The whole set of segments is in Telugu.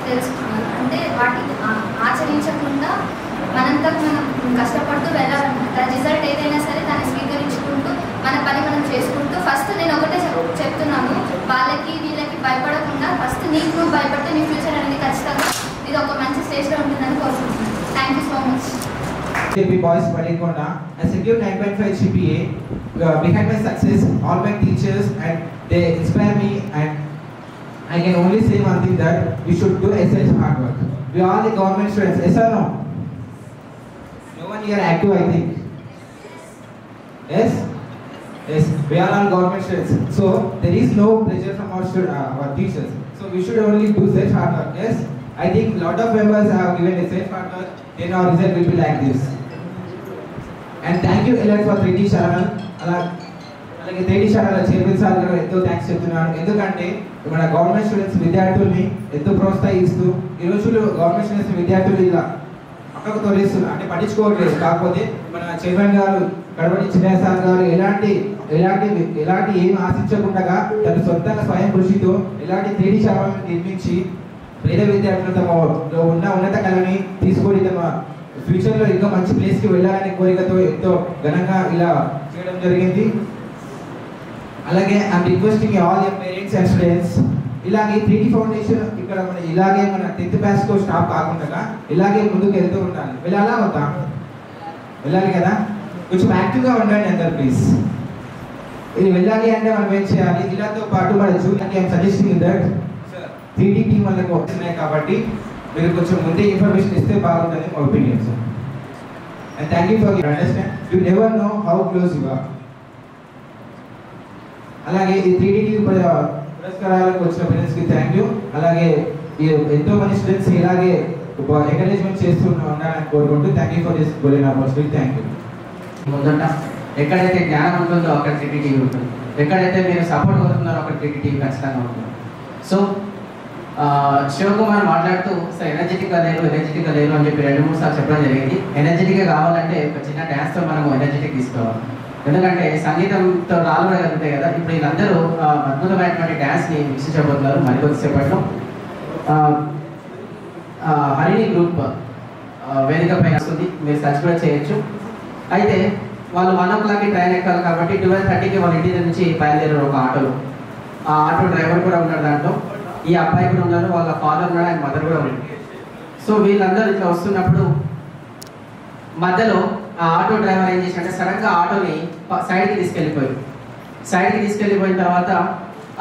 తెలుసుకున్నాను. అంటే వాటిని ఆచరించకుండా మనంతా మనం కష్టపడుతూ వెళ్ళాలన్నమాట. రిజల్ట్ ఏదైనా సరే దాన్ని స్వీకరించుకుంటూ మన పని మనం చేసుకుంటూ ఫస్ట్ నేను ఒకటే చెప్తున్నాను, వాళ్ళకి వీళ్ళకి భయపడకుండా ఫస్ట్ నీకు నువ్వు భయపడితే నీ ఫ్యూచర్ అనేది ఖచ్చితంగా ఇది ఒక మంచి స్టేజ్లో ఉంటుందని కోరుకుంటున్నాను. Thank you so much. Boys Padikonda, I secured 9.5 GPA. Behind my success, all my teachers and they inspire me, and I can only say one thing, that we should do essential hard work. We are all the government students, yes or no? No one here active, I think. Yes? Yes, we are all government students. So there is no pressure from our teachers. So we should only do such hard work. Yes? I think lot of members have given a such hard work, then our result will be like this. And thank you a lot for 3D Channel. అలాగే 3D Channel చైర్మన్ సార్ గారు ఎంతో థ్యాంక్స్ చెప్తున్నాను. ఎందుకంటే మన గవర్నమెంట్ స్టూడెంట్స్ విద్యార్థుల్ని ఎంతో ప్రోత్సహిస్తూ ఈ రోజుల్లో గవర్నమెంట్ స్టూడెంట్స్ విద్యార్థులు ఇలా పక్కకు తోలిస్తున్నారు, అంటే పట్టించుకోవట్లేదు. కాకపోతే మన చైర్మన్ గారు గడపటి చిన్నయ్య సార్ గారు ఎలాంటి ఏమి ఆశించకుండా తను సొంతంగా స్వయం కృషితో ఇలాంటి 3D Channel నిర్మించి పేద విద్యార్థులు తమ ఉన్నత కళని తీసుకొని తమ ఫ్యూచర్లో ఇంకా మంచి ప్లేస్కి వెళ్ళాలనే కోరికతో ఎంతో ఘనంగా ఇలా చేయడం జరిగింది. అలాగే I'm requesting all your parents and students, ఇలాగే 3D ఫౌండేషన్ ఇక్కడ మన ఇలాగే మన 10th బ్యాచ్తో స్టాప్ కాకుండా ఇలాగే ముందుకు వెళ్తూ ఉండాలి. వెళ్ళాలా వద్దా? వెళ్ళాలి కదా. కొంచెం యాక్టివ్గా ఉండండి అందరు ప్లీజ్. ఇది వెళ్ళాలి అంటే మనం ఏం చేయాలి? ఇలాతో పాటు మన junior I'm suggesting that 3D team వాళ్ళకి వస్తున్నాయి కాబట్టి మీరు కొంచెం ముందే ఇన్ఫర్మేషన్ ఇస్తే బాగుంటుంది మా opinion sir. And thank you for your understand. You never know how close you are. అలాగే ఈ 3D టీం పురస్కారాలకు వచ్చిన పేరెంట్స్కి థ్యాంక్ యూ. అలాగే ఎంతో మంది స్టూడెంట్స్ ఇలాగే ఎంకరేజ్మెంట్ చేస్తూ ఉండాలని కోరుకుంటూ thank you for this golden opportunity. Thank you. ముందట ఎక్కడైతే జ్ఞానం ఉంటుందో అక్కడ 3D టీం ఉంటుంది, ఎక్కడైతే మీరు సపోర్ట్ కోరుతున్నారో అక్కడ 3D టీం ఖచ్చితంగా ఉంటుంది. సో శివకుమార్ మాట్లాడుతూ సార్ ఎనర్జెటిక్గా లేరు అని చెప్పి 2-3 సార్లు చెప్పడం జరిగింది. ఎనర్జెటిక్గా కావాలంటే ఒక చిన్న డ్యాన్స్తో మనము ఎనర్జెటిక్ తీసుకోవాలి. ఎందుకంటే సంగీతంతో రాళ్ళు కూడా కలుగుతాయి కదా. ఇప్పుడు వీళ్ళందరూ అద్భుతమైనటువంటి డ్యాన్స్ని వీక్షించబోతున్నారు మరికొద్దిసేపట్లో. హరిణి గ్రూప్ వేదిక పైన వస్తుంది, మీరు సర్చ్ కూడా చేయొచ్చు. అయితే వాళ్ళు 1 o'clockకి ట్రైన్ ఎక్కాలి కాబట్టి 12:30కి వాళ్ళ ఇంటి నుంచి బయలుదేరారు ఒక ఆటోలో. ఆ ఆటో డ్రైవర్ కూడా ఉన్నాడు దాంట్లో, ఈ అబ్బాయి కూడా ఉన్నారు, వాళ్ళ ఫాదర్ ఉన్నాడు, ఆయన మదర్ కూడా ఉన్నారు. సో వీళ్ళందరూ ఇట్లా వస్తున్నప్పుడు మధ్యలో ఆ ఆటో డ్రైవర్ ఏం చేశాడంటే సడన్గా ఆటోని సైడ్కి తీసుకెళ్ళిపోయిన తర్వాత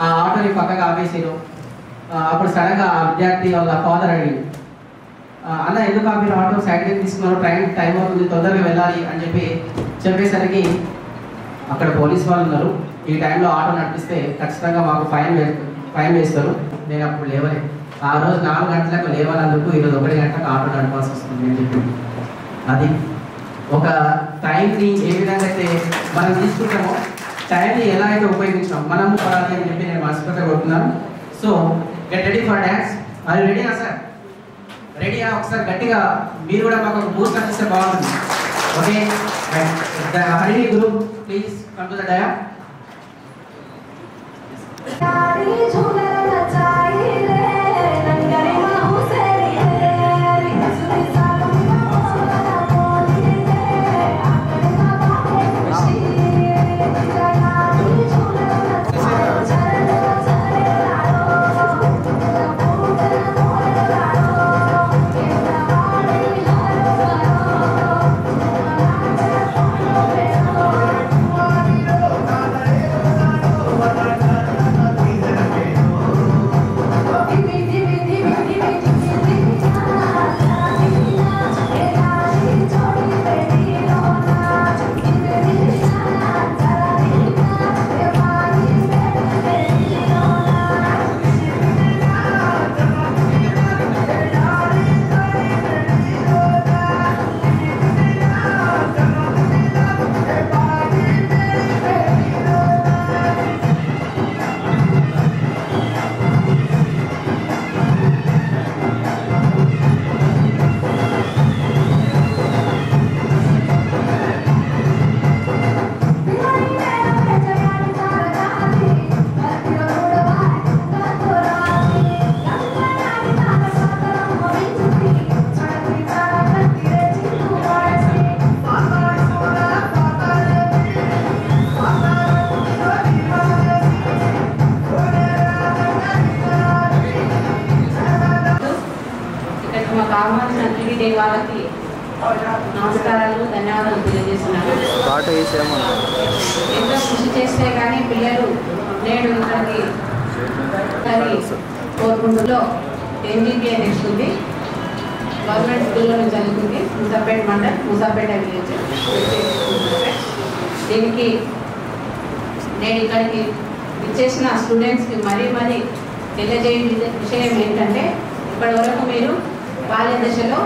ఆ ఆటోని పక్కగా ఆపేసారు. అప్పుడు సడన్గా ఆ విద్యార్థి వాళ్ళ ఫాదర్ అడిగి, అన్న ఎందుకు ఆపేరు ఆటో సైడ్కి తీసుకున్నారు, ట్రైన్ టైం అవుతుంది తొందరగా వెళ్ళాలి అని చెప్పేసరికి అక్కడ పోలీస్ వాళ్ళు ఉన్నారు. ఈ టైంలో ఆటో నడిపిస్తే ఖచ్చితంగా మాకు ఫైన్ వేస్తారు. నేను అప్పుడు లేవలే. ఆ రోజు 4 గంటలకు లేవాలందుకు ఈరోజు 1 గంటలకు ఆటో నడపాల్సి వస్తుంది అని చెప్పి. అది ఒక టైంని ఏ విధంగా అయితే మనం తీసుకుంటామో టైంని ఎలా అయితే ఉపయోగించాం మనము పడాలి అని చెప్పి నేను మనస్ఫూర్తిగా కోరుతున్నాను. So get ready for dance. అది రెడీనా సార్? రెడీయా? ఒకసారి గట్టిగా మీరు కూడా మాకు ఒక బూస్ట్ అందిస్తే బాగుంటుంది. Okay, Harini group please come to the dia. Thank you. మాకు ఆహ్వానించిన టీడీ వాళ్ళకి నమస్కారాలు, ధన్యవాదాలు తెలియజేస్తున్నాను. ఎంతో కృషి చేస్తే కానీ పిల్లలు నేడు ఇక్కడికి కోరుకుంటూలో ఎన్జీపీఏ తెచ్చుకుంది. గవర్నమెంట్ స్కూల్లో నుంచి చదువుకుంది. ముసాపేట మండల్, ముసాపేట విలేజ్. దీనికి నేను ఇక్కడికి ఇచ్చేసిన స్టూడెంట్స్కి మరీ తెలియజేయ విషయం ఏంటంటే, ఇప్పటి వరకు మీరు బాల్య దశలో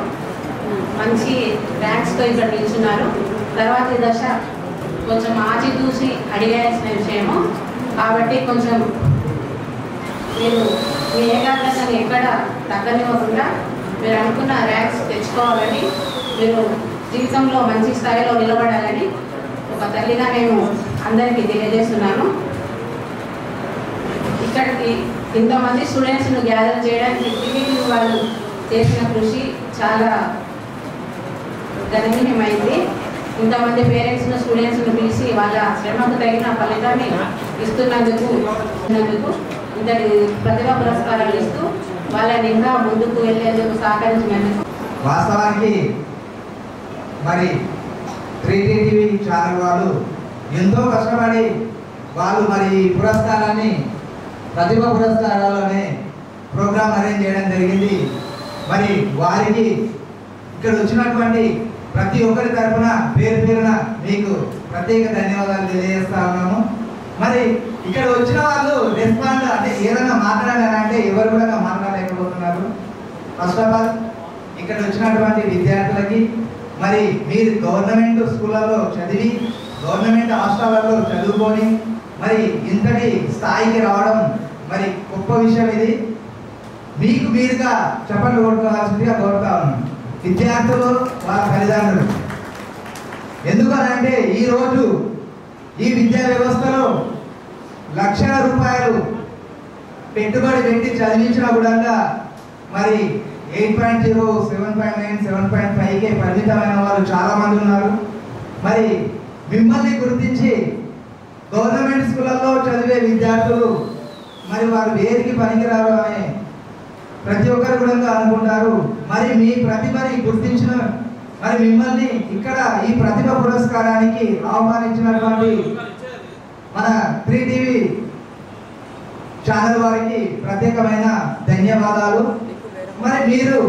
మంచి ర్యాంక్స్తో ఇక్కడ నిల్చున్నారు. తర్వాతి దశ కొంచెం ఆచితూసి అడిగాల్సిన విషయము కాబట్టి కొంచెం మీరు మీ ఏకాగ్రతని ఎక్కడ తగ్గనివ్వకుండా మీరు అనుకున్న ర్యాంక్స్ తెచ్చుకోవాలని, మీరు జీవితంలో మంచి స్థాయిలో నిలబడాలని ఒక తల్లిగా నేను అందరికీ తెలియజేస్తున్నాను. ఇక్కడికి ఇంతమంది స్టూడెంట్స్ను గ్యాదర్ చేయడానికి టీడీపీ వాళ్ళు చేసిన కృషి చాలా గణనీయమైంది. ఇంతమంది పేరెంట్స్ను స్టూడెంట్స్ను పిలిచి వాళ్ళ శ్రమకు తగిన ఫలితాన్ని ఇస్తున్నందుకు ఇంతటి ప్రతిభా పురస్కారాలు ఇస్తూ వాళ్ళని ఇంకా ముందుకు వెళ్ళేందుకు సహకరించినందుకు. వాస్తవానికి మరి 3D టీవీ ఛానల్ వాళ్ళు ఎంతో కష్టపడి వాళ్ళు మరి పురస్కారాన్ని ప్రతిభా పురస్కారాలనే ప్రోగ్రాం అరేంజ్ చేయడం జరిగింది. మరి వారికి ఇక్కడ వచ్చినటువంటి ప్రతి ఒక్కరి తరఫున పేరున మీకు ప్రత్యేక ధన్యవాదాలు తెలియజేస్తా ఉన్నాము. మరి ఇక్కడ వచ్చిన వాళ్ళు రెస్పాండ్ అంటే ఏదైనా మాట్లాడాలంటే ఎవరు కూడా మాట్లాడలేకపోతున్నారు. ఫస్ట్ ఆఫ్ ఆల్ ఇక్కడ వచ్చినటువంటి విద్యార్థులకి, మరి మీరు గవర్నమెంట్ స్కూళ్ళలో చదివి గవర్నమెంట్ హాస్టళ్లలో చదువుకొని మరి ఇంతటి స్థాయికి రావడం మరి గొప్ప విషయం. ఇది మీకు మీరుగా చెప్పండి కొట్టుకోవాల్సిందిగా కోరుతా ఉన్నాను. విద్యార్థులు వాళ్ళ తల్లిదండ్రులు ఎందుకనంటే ఈరోజు ఈ విద్యా వ్యవస్థలో లక్షల రూపాయలు పెట్టుబడి పెట్టి చదివించిన కూడా మరి 8.0, 7.9, 7.5కే పరిమితమైన వారు చాలా మంది ఉన్నారు. మరి మిమ్మల్ని గుర్తించి గవర్నమెంట్ స్కూళ్ళల్లో చదివే విద్యార్థులు మరి వారు వేరికి పనికిరారు అని ప్రతి ఒక్కరు కూడా అనుకుంటారు. మరి మీ ప్రతిభని గుర్తించిన మరి మిమ్మల్ని ఇక్కడ ఈ ప్రతిభ పురస్కారానికి ఆహ్వానించినటువంటి మన 3 టీవీ ఛానల్ వారికి ప్రత్యేకమైన ధన్యవాదాలు. మరి మీరు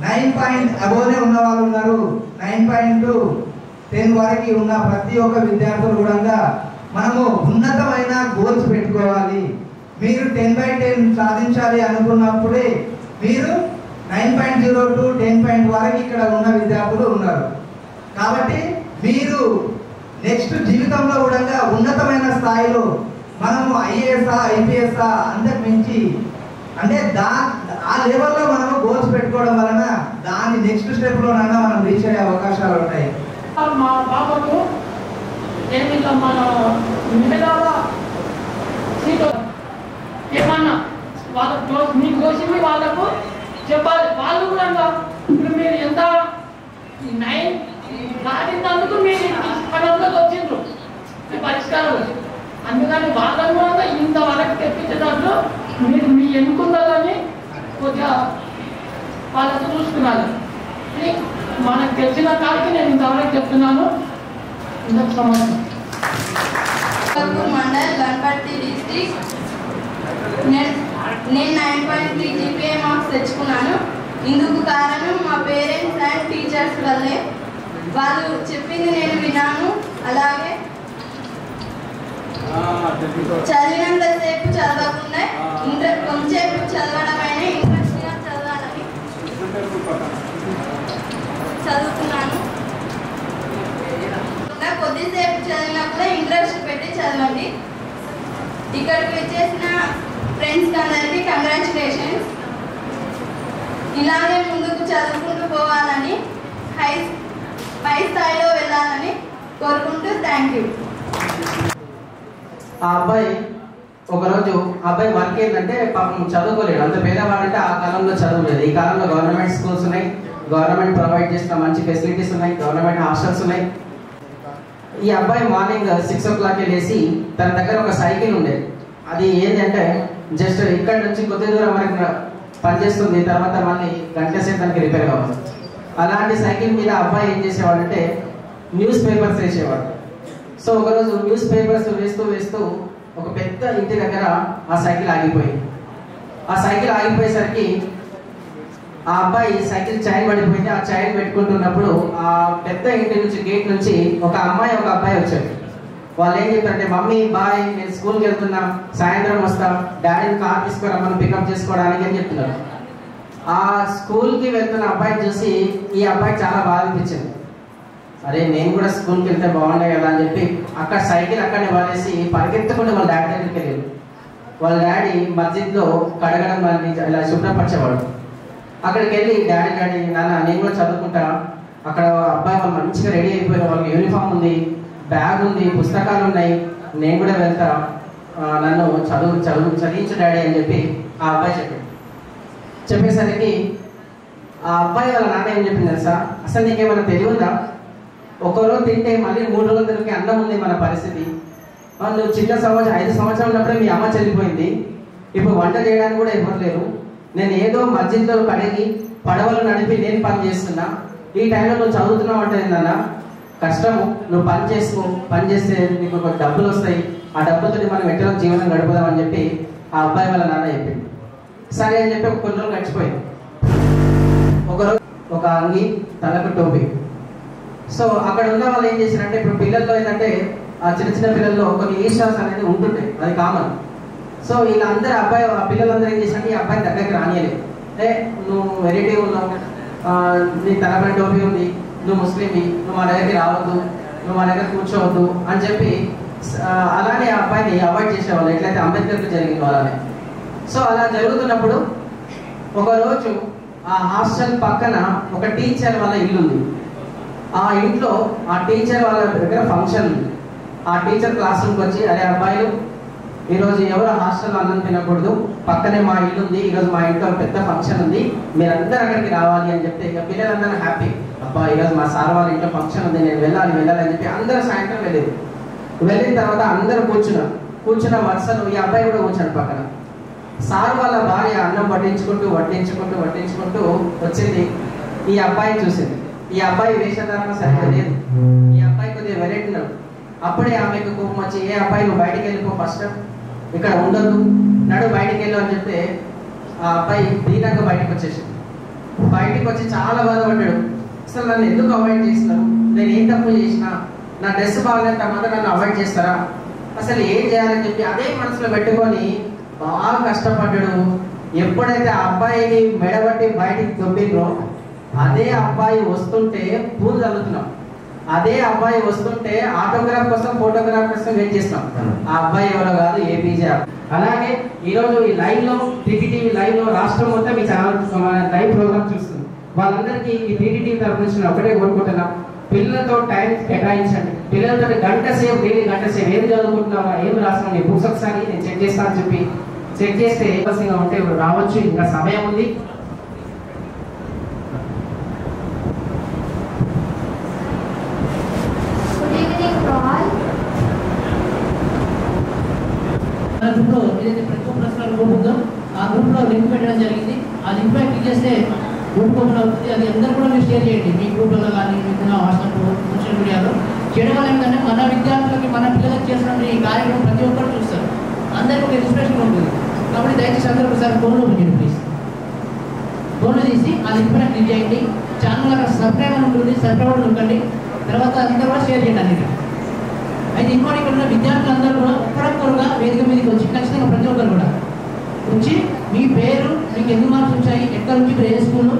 9 అబోనే ఉన్న వాళ్ళు ఉన్నారు. 9.2, 10 వరకు ఉన్న ప్రతి ఒక్క విద్యార్థులు కూడా మనము ఉన్నతమైన గోల్స్ పెట్టుకోవాలి. మీరు 10/10 సాధించాలి అనుకున్నప్పుడే మీరు 9.02, 10 వరకు ఇక్కడ ఉన్న విద్యార్థులు ఉన్నారు. కాబట్టి మీరు నెక్స్ట్ జీవితంలో కూడా ఉన్నతమైన స్థాయిలో మనము ఐఏఎస్, ఐపీఎస్ అంతకు మించి అంటే ఆ లెవెల్లో మనము గోల్స్ పెట్టుకోవడం వలన దాని నెక్స్ట్ స్టెప్లోనైనా మనం రీచ్ అయ్యే అవకాశాలు ఉంటాయి. మా పాపకు నేను ఇంకా మన మిగతాల సీటు ఏమన్నా వాళ్ళకు మీకు వచ్చింది వాళ్ళకు చెప్పాలి. వాళ్ళు కూడా ఇప్పుడు మీరు ఎంత 9 దాటినందుకు మీరు పనులకు వచ్చిండ్రు మీ పరిష్కారం. అందుకని వాళ్ళను కూడా ఇంతవరకు తెప్పించేటట్లు మీరు మీ ఎన్నుకున్నదని కొద్దిగా వాళ్ళకు చూసుకున్నారు. మనకు తెలిసిన కాడికి నేను ఇంతవరకు చెప్తున్నాను. ఇంతకు సమాధానం మండల్ గణపతి డిస్ట్రిక్ట్. నేను 9.3 GPA మార్క్స్ తెచ్చుకున్నాను. ఇందుకు కారణం మా పేరెంట్స్ అండ్ టీచర్స్ వల్లే. వాళ్ళు చెప్పింది నేను విన్నాను. అలాగే చదివినంతసేపు చదవకుండా కొంచెంసేపు చదవడమైనా ఇంట్రెస్ట్గా చదవాలని చదువుతున్నాను. కొద్దిసేపు చదివినా కూడా ఇంట్రెస్ట్ పెట్టి చదవండి. ఇక్కడికి వచ్చేసిన ఫ్రెండ్స్ అందరికీ కంగ్రాచులేషన్స్. ఇలాగే ముందుకు చదువుకుంటూ పోవాలని, పై స్థాయిలో వెళ్ళాలని కోరుకుంటూ థ్యాంక్ యూ. ఆ అబ్బాయి ఒకరోజు అబ్బాయి వర్క్ ఏంటంటే పాపం చదువుకోలేడు. అంత పేదవాడంటే ఆ కాలంలో చదువులేదు. ఈ కాలంలో గవర్నమెంట్ స్కూల్స్ ఉన్నాయి, గవర్నమెంట్ ప్రొవైడ్ చేసిన మంచి ఫెసిలిటీస్ ఉన్నాయి, గవర్నమెంట్ హాస్టల్స్ ఉన్నాయి. ఈ అబ్బాయి మార్నింగ్ 6 o'clock లేచి తన దగ్గర ఒక సైకిల్ ఉండేది. అది ఏంటంటే జస్ట్ ఇక్కడ నుంచి కొద్ది దూరం వరకు పనిచేస్తుంది, తర్వాత మళ్ళీ గంట సేపు దానికి రిపేర్ కావాలి. అలాంటి సైకిల్ మీద అబ్బాయి ఏం చేసేవాడు అంటే న్యూస్ పేపర్స్ వేసేవాడు. సో ఒకరోజు న్యూస్ పేపర్స్ వేస్తూ వేస్తూ ఒక పెద్ద ఇంటి దగ్గర ఆ సైకిల్ ఆగిపోయింది. ఆ సైకిల్ ఆగిపోయేసరికి ఆ అబ్బాయి సైకిల్ చైన్ పడిపోయింది. ఆ చైన్ పెట్టుకుంటున్నప్పుడు ఆ పెద్ద ఇంటి నుంచి గేట్ నుంచి ఒక అమ్మాయి ఒక అబ్బాయి వచ్చాడు. వాళ్ళు ఏం చెప్పారంటే, మమ్మీ బాయ్, నేను స్కూల్కి వెళ్తున్నా, సాయంత్రం వస్తా, డాడీని కార్ తీసుకురమ్మని పికప్ చేసుకోవడానికి అని చెప్తున్నారు. ఆ స్కూల్కి వెళ్తున్న అబ్బాయిని చూసి ఈ అబ్బాయికి చాలా బాధ అనిపించింది. అరే నేను కూడా స్కూల్కి వెళ్తే బాగుండే కదా అని చెప్పి అక్కడ సైకిల్ అక్కడనే వదిలేసి పరిగెత్తకుండా వాళ్ళ డాడీ దగ్గరికి వెళ్ళారు. వాళ్ళ డాడీ మస్జిద్లో కడగడం వాళ్ళని ఇలా శుభ్రపరిచేవాడు. అక్కడికి వెళ్ళి డాడీ నాన్న నేను కూడా చదువుకుంటా, అక్కడ అబ్బాయి వాళ్ళు మంచిగా రెడీ అయిపోయారు, వాళ్ళకి యూనిఫామ్ ఉంది, బ్యాగ్ ఉంది, పుస్తకాలు ఉన్నాయి, నేను కూడా వెళ్తా, నన్ను చదివించు డాడీ అని చెప్పి ఆ అబ్బాయి చెప్పేసరికి ఆ అబ్బాయి వాళ్ళ నాన్న ఏం చెప్పింది తెలుసా, అసలు నీకేమైనా తెలియదా, ఒకరోజు తింటే మళ్ళీ 3 రోజులు తిరిగి అన్నం ఉంది మన పరిస్థితి. నువ్వు చిన్న 5 సంవత్సరాలు ఉన్నప్పుడే మీ అమ్మ చనిపోయింది, ఇప్పుడు వంట చేయడానికి కూడా ఎవరు లేరు, నేను ఏదో మస్జిద్లో కడిగి పడవలు నడిపి నేను పని చేస్తున్నా, ఈ టైంలో నువ్వు చదువుతున్నావు అంటే ఏందన్నా కష్టము, నువ్వు పని చేసుకో, పని చేస్తే నీకు ఒక డబ్బులు వస్తాయి, ఆ డబ్బులతో మనం ఎట్లా జీవనం గడుపుదామని చెప్పి ఆ అబ్బాయి వాళ్ళ నాన్న చెప్పింది. సరే అని చెప్పి కొన్ని రోజులు గడిచిపోయింది. ఒకరోజు ఒక అంగి, తలకు టోపీ. సో అక్కడ ఉన్న వాళ్ళు ఏం చేశారంటే, ఇప్పుడు పిల్లల్లో ఏంటంటే ఆ చిన్న పిల్లల్లో కొన్ని ఈర్ష్యాస్ అనేది ఉంటుంటాయి, అది కామన్. సో వీళ్ళందరూ ఆ పిల్లలందరూ ఏం చేశారంటే ఈ అబ్బాయి దగ్గరికి రానియలేదు. నువ్వు వెరైటీ ఉన్నావు, నీ తలపై టోపీ ఉంది, నువ్వు ముస్లింవి, నువ్వు మా దగ్గరికి రావద్దు, నువ్వు మా దగ్గర కూర్చోవద్దు అని చెప్పి అలానే ఆ అబ్బాయిని అవాయిడ్ చేసేవాళ్ళు, ఎట్లయితే అంబేద్కర్కి జరిగింది అలానే. సో అలా జరుగుతున్నప్పుడు ఒకరోజు ఆ హాస్టల్ పక్కన ఒక టీచర్ వాళ్ళ ఇల్లు ఉంది. ఆ ఇంట్లో ఆ టీచర్ వాళ్ళ దగ్గర ఫంక్షన్ ఉంది. ఆ టీచర్ క్లాస్ రూమ్కి వచ్చి, అరే అబ్బాయిలు, ఈరోజు ఎవరు హాస్టల్లో అన్నం తినకూడదు, పక్కనే మా ఇల్లు ఉంది, ఈరోజు మా ఇంట్లో పెద్ద ఫంక్షన్ ఉంది, మీరందరూ అక్కడికి రావాలి అని చెప్తే ఇక పిల్లలందరూ హ్యాపీ, అబ్బా ఈరోజు మా సార్ వాళ్ళ ఇంట్లో ఫంక్షన్ ఉంది, నేను వెళ్ళాలి అని చెప్పి అందరూ సాయంత్రం వెళ్ళేది. వెళ్ళిన తర్వాత అందరూ కూర్చున్న వరుసలో ఈ అబ్బాయి కూడా కూర్చున్నాడు పక్కన. సార్ వాళ్ళ భార్య అన్నం వడ్డించుకుంటూ వచ్చింది. ఈ అబ్బాయిని చూసింది. ఈ అబ్బాయి వేషధారణ సరిగ్గా లేదు, ఈ అబ్బాయి కొద్దిగా వెరైటీ ఉన్నాడు. అప్పుడే ఆమెకు కోపం వచ్చి, ఏ అబ్బాయి నువ్వు బయటికి వెళ్ళిపో, ఫస్ట్ ఇక్కడ ఉండొద్దు, నడు బయటికి వెళ్ళు అని చెప్తే ఆ అబ్బాయి దీనంగా బయటకు వచ్చేసాడు. బయటకు వచ్చి చాలా బాధపడ్డాడు. అసలు నన్ను ఎందుకు అవాయిడ్ చేస్తున్నారు, నేను ఏం తప్పు చేసినా, నా డ్రెస్ బాగాలేంత మాత్రం నన్ను అవాయిడ్ చేస్తారా, అసలు ఏం చేయాలని చెప్పి అదే మనసులో పెట్టుకొని బాగా కష్టపడ్డాడు. ఎప్పుడైతే ఆ అబ్బాయిని మెడబట్టి బయటికి దొబ్బిండ్రో అదే అబ్బాయి వస్తుంటే పూలు చల్లుతున్నాం, అదే అబ్బాయి వస్తుంటే ఆటోగ్రాఫ్ కోసం ఫోటోగ్రాఫ్ కోసం వెయిట్ చేస్తాం. ఆ అబ్బాయి ఎవరో కాదు, ఏపీజే. అలాగే ఈరోజు ఈ లైవ్ లో టీటీవీ లైవ్ లో రాష్ట్రం మొత్తం ఈ ఛానల్ లైవ్ ప్రోగ్రామ్ చూస్తుంది. వాళ్ళందరికీ ఈ టీటీవీ తరఫు నుంచి ఒకటే కోరుకుంటున్నాం, పిల్లలతో టైం కేటాయించండి. పిల్లలతో గంట సేపు ఏది చదువుకుంటున్నావా, ఏమి రాస్తున్నావు, నీ బుక్స్ ఒకసారి నేను చెక్ చేస్తాను అని చెప్పి చెక్ చేస్తే ఉంటే రావచ్చు, ఇంకా సమయం ఉంది. మన గ్రూప్లో ఏదైతే ప్రతి ప్రశ్నల గ్రూప్ ఉందో ఆ గ్రూప్లో లింక్ పెట్టడం జరిగింది. ఆ లింక్ పై క్లిక్ చేస్తే గ్రూప్ ఓపెన్ అవుతుంది. అది అందరూ కూడా మీరు షేర్ చేయండి, మీ గ్రూప్లో కానీ మీకున్న వాట్సాప్ సోషల్ మీడియాలో చేయడం వల్ల ఏంటంటే మన విద్యార్థులకి మన పిల్లలకి చేసినటువంటి ఈ కార్యక్రమం ప్రతి ఒక్కరు చూస్తారు, అందరికీ ఒక ఇన్స్పిరేషన్ ఉంటుంది. కాబట్టి దయచేసి అందరూ ఒకసారి ఫోన్లో ఉంచండి ప్లీజ్. ఫోన్లో తీసి ఆ లింక్ పైన క్లిక్ చేయండి. ఛానల్ అక్కడ సబ్స్క్రైబ్ ఉంటుంది, సబ్స్క్రైబ్ ఉంటుంది. తర్వాత అందరూ కూడా షేర్ చేయండి అన్ని. అయితే ఇంకోటి ఇక్కడ ఉన్న విద్యార్థులందరూ కూడా ఒక్కడొక్కరుగా వేదిక మీదకి వచ్చి ఖచ్చితంగా ప్రతి ఒక్కరు కూడా వచ్చి మీ పేరు, మీకు ఎన్ని మార్క్స్ వచ్చాయి, ఎక్కడ నుంచి మీరు ఏ స్కూల్,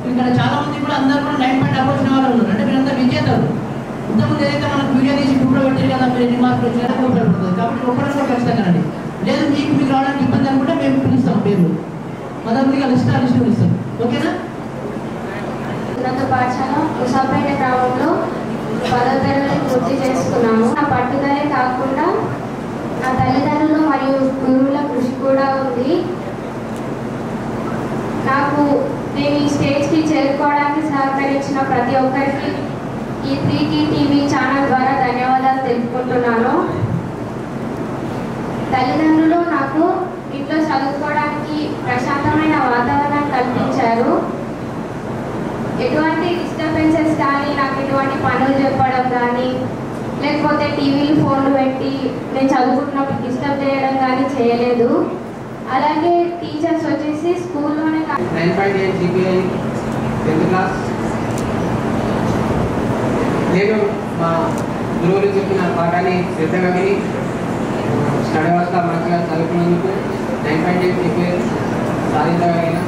ఇక్కడ చాలా మంది కూడా అందరూ కూడా 9.5 వచ్చిన వాళ్ళు ఉన్నారు. అంటే మీరందరూ విజేతలు. ఇంతకుముందు ఏదైతే మనకు వీడియో తీసి గ్రూప్లో పెట్టారు కదా, మీరు ఎన్ని మార్కులు వచ్చారో ఉపయోగపడుతుంది. కాబట్టి ఒక్కడొక్కరు ఖచ్చితంగా రండి. లేదు మీకు రావడానికి ఇబ్బంది అనుకుంటే మేము పిలుస్తాం పేర్లు, మొదటిగా లిస్ట్ పిలుస్తాం. ఓకేనా? ఉన్నత పాఠశాల ఉషాపేట గ్రామంలో 10వ తరగతి పూర్తి చేసుకున్నాము. నా పట్టుదలే కాకుండా నా తల్లిదండ్రులు మరియు గురువుల కృషి కూడా ఉంది. నేను ఈ స్టేజ్కి చేరుకోవడానికి సహకరించిన ప్రతి ఒక్కరికి ఈ 3T టీవీ ఛానల్ ద్వారా ధన్యవాదాలు తెలుపుకుంటున్నాను. తల్లిదండ్రులు నాకు ఇంట్లో చదువుకోవడానికి ప్రశాంతమైన వాతావరణం కల్పించారు. ఎటువంటి డిస్టర్బెన్సెస్ కానీ, నాకు ఎటువంటి పనులు చెప్పడం కానీ, లేకపోతే టీవీలు ఫోన్లు పెట్టి నేను చదువుకుంటున్నప్పుడు డిస్టర్బ్ చేయడం కానీ చేయలేదు. అలాగే టీచర్స్ వచ్చేసి స్కూల్లోనే 9.8 GPA 10th క్లాస్. నేను మా గురువులు చెప్పిన పాఠాన్ని శ్రద్ధగా విని స్టడీ అవర్స్లో మంచిగా చదువుకున్నందుకు 9.8 GPA సాధించగలిగిన.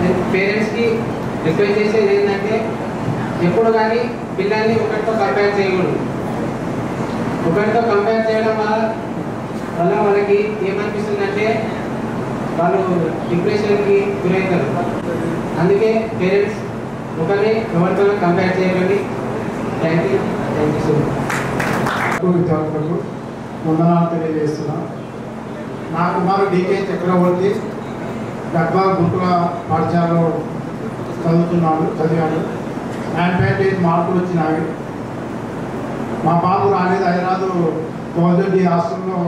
నేను పేరెంట్స్కి రిక్వెస్ట్ చేసేది ఏంటంటే ఎప్పుడు కానీ పిల్లల్ని ఒకరితో కంపేర్ చేయకూడదు. ఒకరితో కంపేర్ చేయడం వల్ల వాళ్ళకి ఏమనిపిస్తుందంటే వాళ్ళు డిప్రెషన్కి గురవుతారు. అందుకే పేరెంట్స్ ఒకరిని ఎవరితో కంపేర్ చేయకండి. Thank you so much. విద్యార్థులకు వందనాలు తెలియజేస్తున్నాను. నా కుమారుడు డికే చక్రవర్తి గద్వాల్ గుంటుల పాఠశాలలో చదివాడు. 9.8 మార్కులు వచ్చినాయి. మా బాబు రాలేదు, హైదరాబాదు గవర్నమెంట్ హాస్టల్లో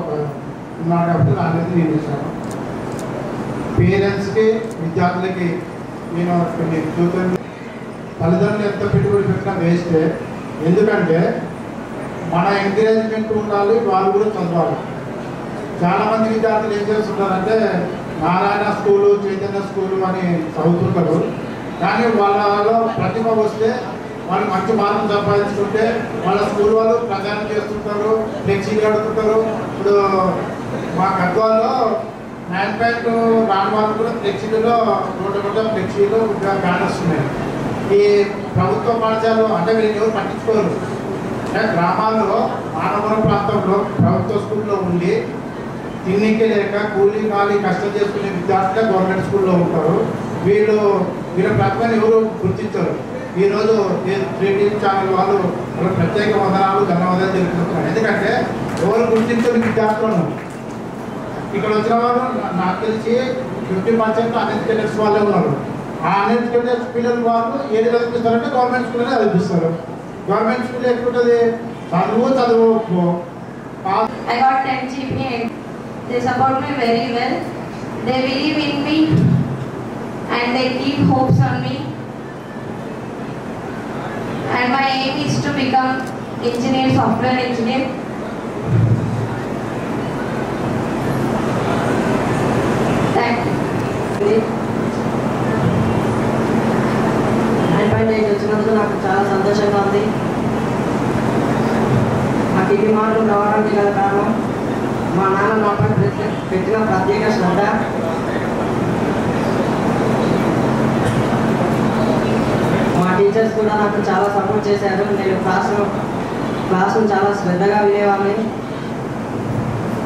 ఉన్నాడు కాబట్టి రాలేదు, నేను చేశాను. పేరెంట్స్కి విద్యార్థులకి నేను కొన్ని సూచనలు, తల్లిదండ్రులు ఎంత పెట్టుబడి పెట్టినా వేస్తే, ఎందుకంటే మన ఎంకరేజ్మెంట్ ఉండాలి, వాళ్ళు కూడా చదవాలి. చాలామంది విద్యార్థులు ఏం చేస్తుంటారంటే నారాయణ స్కూలు, చైతన్య స్కూలు అని చదువుతుంటారు. కానీ వాళ్ళలో ప్రతిభ వస్తే వాళ్ళు మంచి మార్కులు సంపాదించుకుంటే వాళ్ళ స్కూల్ వాళ్ళు ప్రచారం చేస్తుంటారు, ఫ్లెక్సీలు కడుతుంటారు. ఇప్పుడు మా గద్వాల్లో 9.2 రాని వాళ్ళు కూడా ఫ్లెక్సీలలో రోడ్డు ఫ్లెక్సీలు బ్యానర్స్ ఉన్నాయి. ఈ ప్రభుత్వ పాఠశాలలో అంటే వీళ్ళు ఎవరు పట్టించుకోరు. గ్రామాల్లో మానవరం ప్రాంతంలో ప్రభుత్వ స్కూల్లో ఉండి తిన్నికే లేక కూలీ ఖాళీ కష్టం చేసుకునే విద్యార్థులు గవర్నమెంట్ స్కూల్లో ఉంటారు. వీళ్ళ ప్రతిభను ఎవరు గుర్తించరు. ఈరోజు 3D ఛానల్ వాళ్ళు ప్రత్యేక వందనాలు ధన్యవాదాలు తెలుపుతున్నారు. ఎందుకంటే ఎవరు గుర్తించని విద్యార్థులను ఇక్కడ వచ్చిన వారు నాకు తెలిసి 50% అన్ఎడ్యుకేటెడ్స్ వాళ్ళే ఉన్నారు. ఆ అన్ఎడ్యుకేటెడ్ పిల్లలు వాళ్ళు ఏది చదివిస్తారంటే గవర్నమెంట్ స్కూల్లోనే చదివిస్తారు. గవర్నమెంట్ స్కూల్ ఎక్కుంటుంది, చదువు. I got 10 GPA. They support me very well. They believe in me and they keep hopes on me. And my aim is to become engineer, software engineer. Thank you. 9.8 వచ్చినందుకు నాకు చాలా సంతోషంగా ఉంది. నాకు ఇది మార్కులు రావడానికి గల కారణం మా నాన్న నాపై పెట్టిన ప్రత్యేక శ్రద్ధ. మా టీచర్స్ కూడా నాకు చాలా సపోర్ట్ చేశారు. నేను క్లాస్ను చాలా శ్రద్ధగా వినేవాడిని.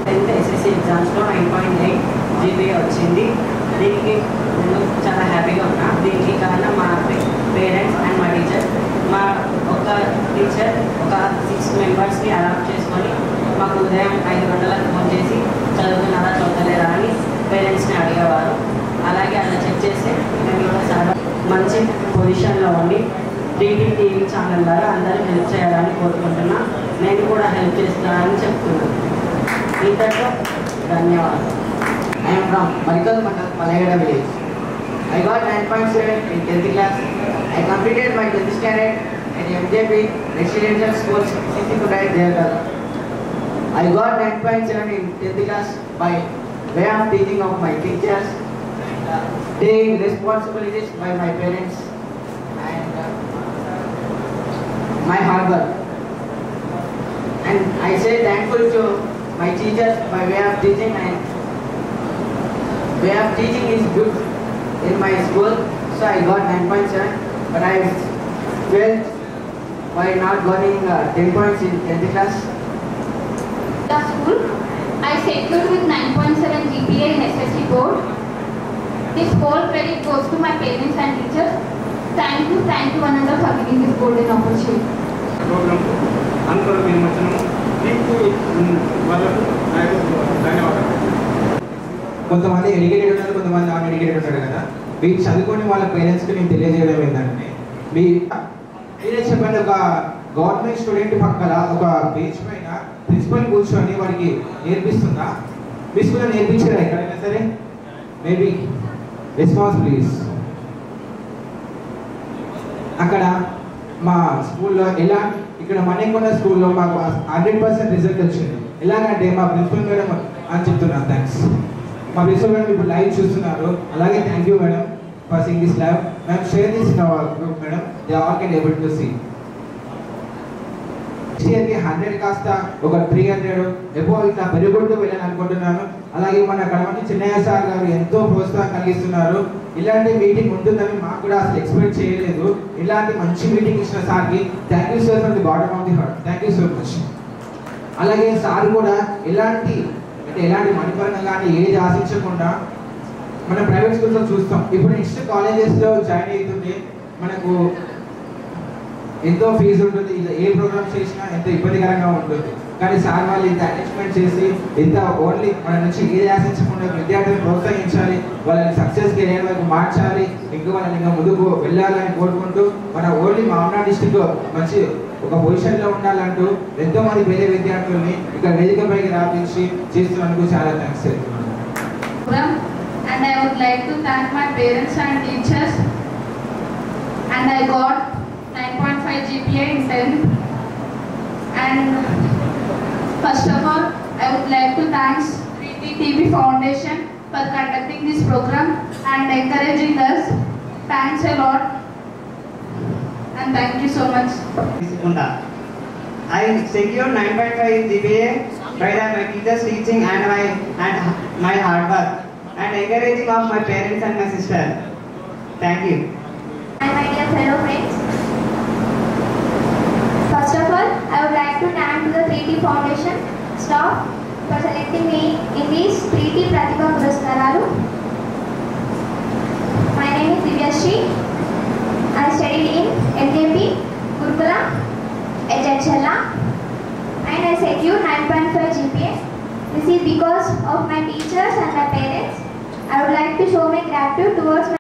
10th SSC ఎగ్జామ్స్లో 9.8 GPA వచ్చింది. దీనికి నేను చాలా హ్యాపీగా ఉన్నా. దీనికి కారణం మా పేరెంట్స్ అండ్ మా టీచర్. మా ఒక టీచర్ ఒక 6 మెంబర్స్ని అలాట్ చేసుకొని మాకు ఉదయం 5 గంటలకు ఫోన్ చేసి చదువుతున్నారా చదువుతలేరా అని పేరెంట్స్ని అడిగేవారు. అలాగే అలా చెక్ చేస్తే మేము చాలా మంచి పొజిషన్లో ఉండి టీవీ ఛానల్ ద్వారా అందరూ హెల్ప్ చేయాలని కోరుకుంటున్నా. నేను కూడా హెల్ప్ చేస్తానని చెప్తున్నాను. ఇంతలో ధన్యవాదాలు. I am from Marikal Mandal, Malayagada village. I got 9.7 in 10th class. I completed my 10th standard at MJP Residential School, Sisikutai, Jayagada. I got 9.7 in 10th class by way of teaching of my teachers, taking responsibilities by my parents, and my hard work. And I say thankful to my teachers by way of teaching, and way of teaching is good in my school, so I got 9.7, but I failed by not getting 10 points in 10th class. The school, I secured with 9.7 GPA in SSC board. This whole credit goes to my parents and teachers. Thank you Ananda for giving this golden opportunity. కొంతమంది ఎడ్యుకేటెడ్ ఉంటారు, కొంతమంది నాన్ ఎడ్యుకేటెడ్ ఉంటారు కదా. మీరు చదువుకొని వాళ్ళ పేరెంట్స్కి నేను తెలియజేయడం ఏంటంటే, మీరే చెప్పండి, ఒక గవర్నమెంట్ స్టూడెంట్ పక్కన ఒక బెంచ్ పైన ప్రిన్సిపల్ కూర్చొని వాడికి నేర్పిస్తుందా? మీ స్కూల్లో నేర్పించారా ఎక్కడైనా సరే? Maybe response please. అక్కడ మా స్కూల్లో ఎలా ఇక్కడ మణికొండ స్కూల్లో మాకు 100% రిజల్ట్ వచ్చింది. ఎలాగంటే మా ప్రిన్సిపల్ మేడం అని చెప్తున్నాను థ్యాంక్స్. మా ప్రిన్సిపల్ మేడం ఇప్పుడు లైవ్ చూస్తున్నారు. అలాగే thank you madam for seeing this live. Ma'am share this in our group madam. They all can able to see. Next ఇయర్కి 100 కాస్త ఒక 300 ఎబో ఇట్లా పెరుగుకుంటూ వెళ్ళాలని అనుకుంటున్నాను. అలాగే మన కడమంటి చిన్నయ్య సార్ గారు ఎంతో ప్రోత్సాహం కలిగిస్తున్నారు. ఇలాంటి మీటింగ్ ఉంటుందని మాకు కూడా అసలు ఎక్స్పెక్ట్ చేయలేదు. ఇలాంటి మంచి మీటింగ్ ఇచ్చిన సార్కి thank you sir from the bottom of the heart. Thank you so much. అలాగే సార్ కూడా ఎలాంటి మణిపరంగా కానీ ఏది ఆశించకుండా మన ప్రైవేట్ స్కూల్స్లో చూస్తాం. ఇప్పుడు నెక్స్ట్ కాలేజెస్లో జాయిన్ అవుతుంటే మనకు ఎంతో ఫీజు ఉంటుంది. ఇలా ఏ ప్రోగ్రామ్స్ చేసినా ఎంతో ఇబ్బందికరంగా ఉంటుంది. కానీ సార్ వాళ్ళు ఇంత అరేంజ్మెంట్ చేసి ఇంత ఓన్లీ మన నుంచి ఏది ఆశించకుండా విద్యార్థులను ప్రోత్సహించాలి, వాళ్ళని సక్సెస్ కెరీర్ వైపు మార్చాలి, ఇంకా వాళ్ళని ఇంకా ముందుకు వెళ్ళాలని కోరుకుంటూ మన ఓన్లీ మామనాడు డిస్టిక్ మంచి ఒక పొజిషన్లో ఉండాలంటూ ఎంతో మంది వేరే విద్యార్థుల్ని ఇక్కడ వేదికపైకి రాపించి చేస్తున్నందుకు చాలా థ్యాంక్స్ చెప్తున్నాను. And I would like to thank my parents and teachers, and I got 9.5 GPA in 10th. And first of all, I would like to thank 3T TV Foundation for conducting this program and encouraging us. Thanks a lot, and thank you so much. I secured 9.5 GPA by my teachers' teaching and my hard work and encouraging of my parents and my sister. Thank you. And my dear fellow friends, first of all, I would like to thank the 3T Foundation staff for selecting me in these 3T Pratibha Puraskaralu. My name is Divyashree. I studied in LKP Gurukula at Jadcherla and I secured 9.5 GPA. This is because of my teachers and my parents. I would like to show my gratitude towards my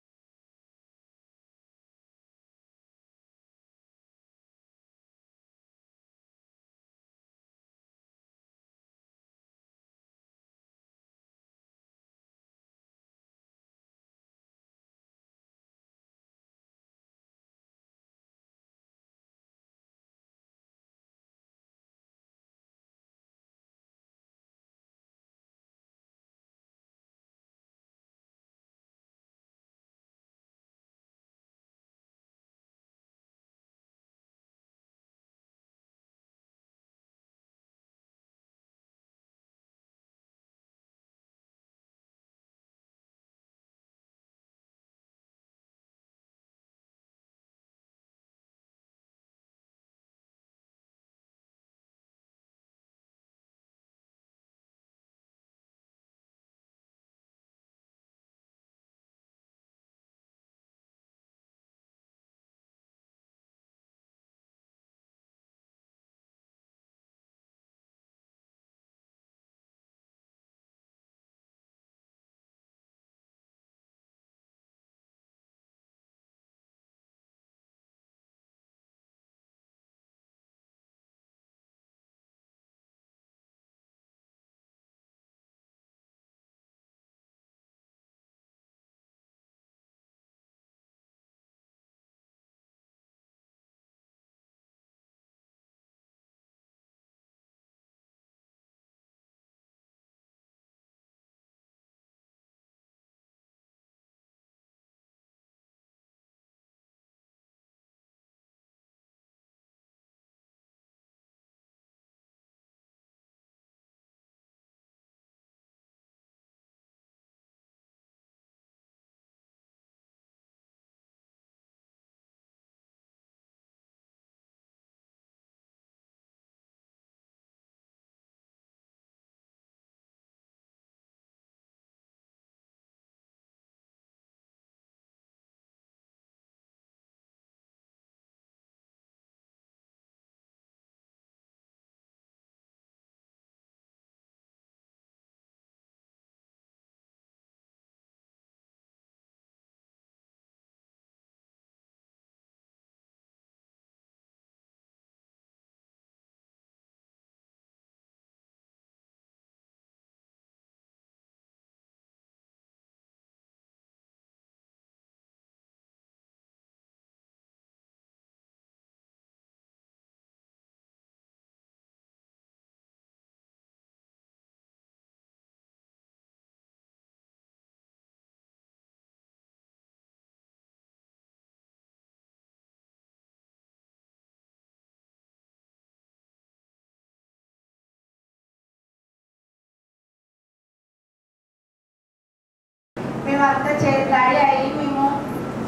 మేమంతా రెడీ అయ్యి మేము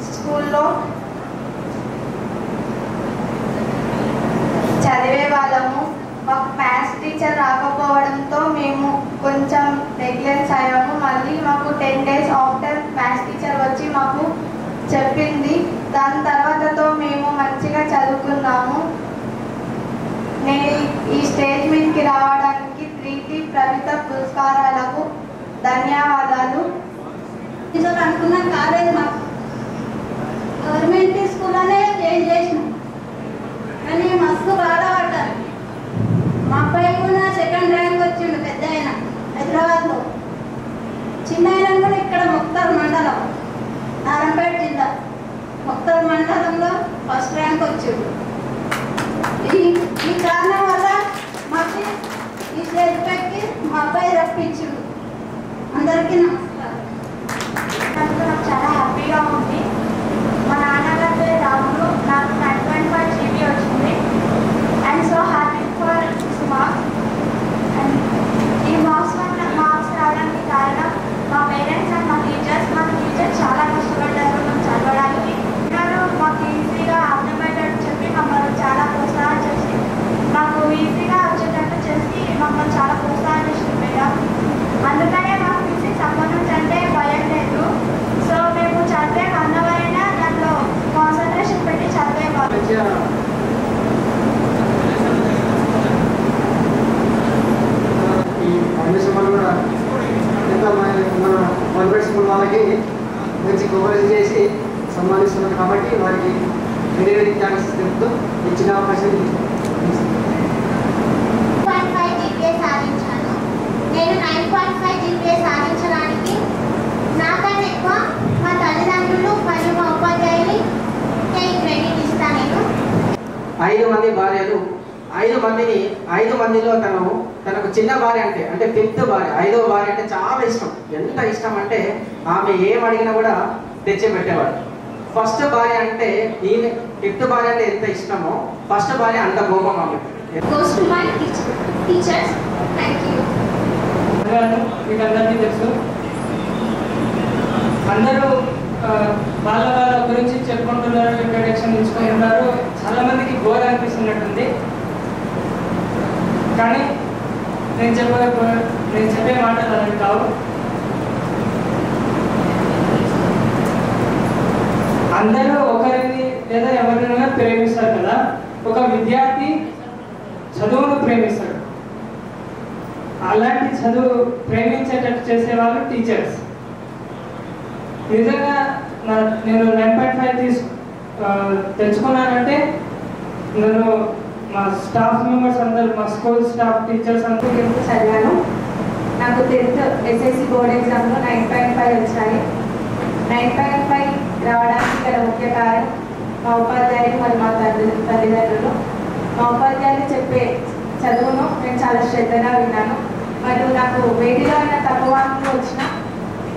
స్కూల్లో చదివే వాళ్ళము. మాకు మ్యాథ్స్ టీచర్ రాకపోవడంతో మేము కొంచెం నెగ్లెన్స్ అయ్యాము. మళ్ళీ మాకు 10 days ఆఫ్టర్ మ్యాథ్స్ టీచర్ వచ్చి మాకు చెప్పింది. దాని తర్వాతతో మేము మంచిగా చదువుకున్నాము. నేను ఈ స్టేజ్ మీదకి రావడానికి 3T ప్రవిత పురస్కారాలకు ధన్యవాదాలు. అనుకున్న కాలేజ్ మాకు గవర్నమెంట్ స్కూల్లోనే చేంజ్ చేసినాం, కానీ మస్తు బాధపడ్డారు. మా అబ్బాయి కూడా 2nd ర్యాంక్ వచ్చిండు, పెద్ద ఆయన హైదరాబాద్లో. చిన్న ఆయన కూడా ఇక్కడ ముక్తార్ మండలం, నారాయణపేట జిల్లా ముక్తార్ మండలంలో 1st ర్యాంక్ వచ్చిండు. ఈ కారణం వల్ల మాకు ఈ స్టేజ్ పైకి మా అబ్బాయి రప్పించిండు. అందరికీ నమస్కారం. నాకు చాలా హ్యాపీగా ఉంది. మా నాన్నగారి పేరు రాములు. నాకు 9.5 GB వచ్చింది. I'm so happy for this marks. And ఈ మార్క్స్ రావడానికి కారణం మా పేరెంట్స్ అండ్ మా టీచర్స్. మా టీచర్స్ చాలా కష్టపడ్డారు మేము చదవడానికి. మాకు ఈజీగా అర్థమయ్యేటట్టు చెప్పి మమ్మల్ని చాలా ప్రోత్సాహం చేసి మాకు ఈజీగా వచ్చేటట్టు చేసి మమ్మల్ని చాలా ప్రోత్సాహం చేసి మేడం. అందుకనే మాకు ఫిజిక్స్ అప్పటి నుంచి అంటే భయం లేదు. సో మేము చదివే అన్నవరైనా దాంట్లో కాన్సన్ట్రేషన్ పెట్టి చదివేవాళ్ళం. ఈ ఫౌండేషన్ వాళ్ళు కూడా ఎంత మన గవర్నమెంట్ స్కూల్ వాళ్ళకి మంచి కోఆపరేషన్ చేసి సన్మానిస్తున్నారు కాబట్టి వారికి వెరీ వెరీ థ్యాంక్స్ చెప్తూ ఇచ్చిన అవకాశం. 9.5 GPA సాధించాను. నేను 9.5 GPA సాధించడానికి నాకన్నా ఎక్కువ మా తల్లిదండ్రులు మరియు మా ఉపాధ్యాయులు క్రెడిట్ ఇస్తాను. నేను 5 మంది భార్యలు, 5 మందిలో తనకు చిన్న భార్య అంటే 5th భార్య, 5వ భార్య అంటే చాలా ఇష్టం. ఎంత ఇష్టం అంటే ఆమె ఏం అడిగినా కూడా తెచ్చి పెట్టేవాడు. ఫస్ట్ భార్య అంటే 5th భార్య అంటే ఎంత ఇష్టమో ఫస్ట్ భార్య అంత కోపం ఆమె. goes to my teachers. Thank you. మీకు అందరికీ తెలుసు, అందరూ వాళ్ళ గురించి చెప్పుకుంటున్నారు, ఇంట్రడక్షన్ ఇచ్చుకుంటున్నారు. చాలా మందికి బోర్ అనిపిస్తున్నట్టుంది. కానీ నేను చెప్పే మాటలు అలాంటి కావు. అందరూ ఒకరిని లేదా ఎవరినైనా ప్రేమిస్తారు కదా. ఒక విద్యార్థి చదువును ప్రేమిస్తాడు. అలాంటి చదువు ప్రేమించేటట్టు చేసేవాళ్ళు టీచర్స్. నిజంగా నేను 9.5 తెచ్చుకున్నానంటే నేను మా స్టాఫ్ మెంబర్స్ అందరు, మా స్కూల్ స్టాఫ్ టీచర్స్ అందరూ చదివాను. నాకు 10th SSC బోర్డ్ ఎగ్జామ్లో 9.5 వచ్చాయి. 9.5 రావడానికి గల ముఖ్య కారణం మా ఉపాధ్యాయులు మరియు మా తల్లిదండ్రులు. మా ఉపాధ్యాయులు చెప్పే చదువును నేను చాలా శ్రద్ధగా విన్నాను. మరియు నాకు వేడిలో అయినా తక్కువ మార్కులు వచ్చిన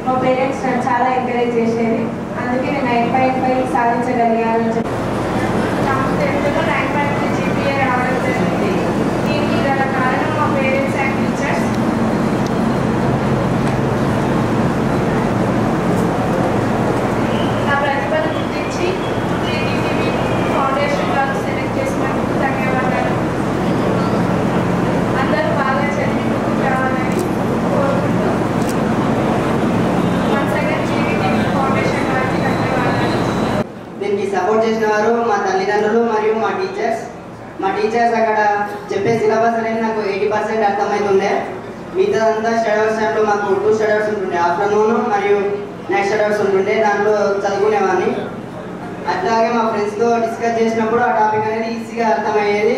మా పేరెంట్స్ నన్ను చాలా ఎంకరేజ్ చేసేది. అందుకే నేను 9.5 సాధించగలిగాను. నాకు 10th 9.3 GPA రావడం జరిగింది. దీనికి గల కారణం మా పేరెంట్స్ అండ్ టీచర్స్. నా ప్రతిభను గుర్తించి 3T ఫౌండేషన్ వాళ్ళు సెలెక్ట్ చేసినందుకు ధన్యవాదాలు. అందరూ బాగా చదివి ముందుకు రావాలని కోరుకుంటూ ఫౌండేషన్ వారికి ధన్యవాదాలు. దీనికి సపోర్ట్ చేసిన వారు మా తల్లిదండ్రులు మరియు మా టీచర్స్ అక్కడ చెప్పే సిలబస్ అనేది నాకు 80% అర్థమవుతుండే. మిగతాదంతా స్టడీ అవర్స్ టైంలో మాకు 2 స్టడీ అవర్స్ ఉంటుండే, ఆఫ్టర్నూన్ మరియు నైట్ స్టడీ అవర్స్ ఉంటుండే. దాంట్లో చదువుకునేవాడిని. అట్లాగే మా ఫ్రెండ్స్తో డిస్కస్ చేసినప్పుడు ఆ టాపిక్ అనేది ఈజీగా అర్థమయ్యేది.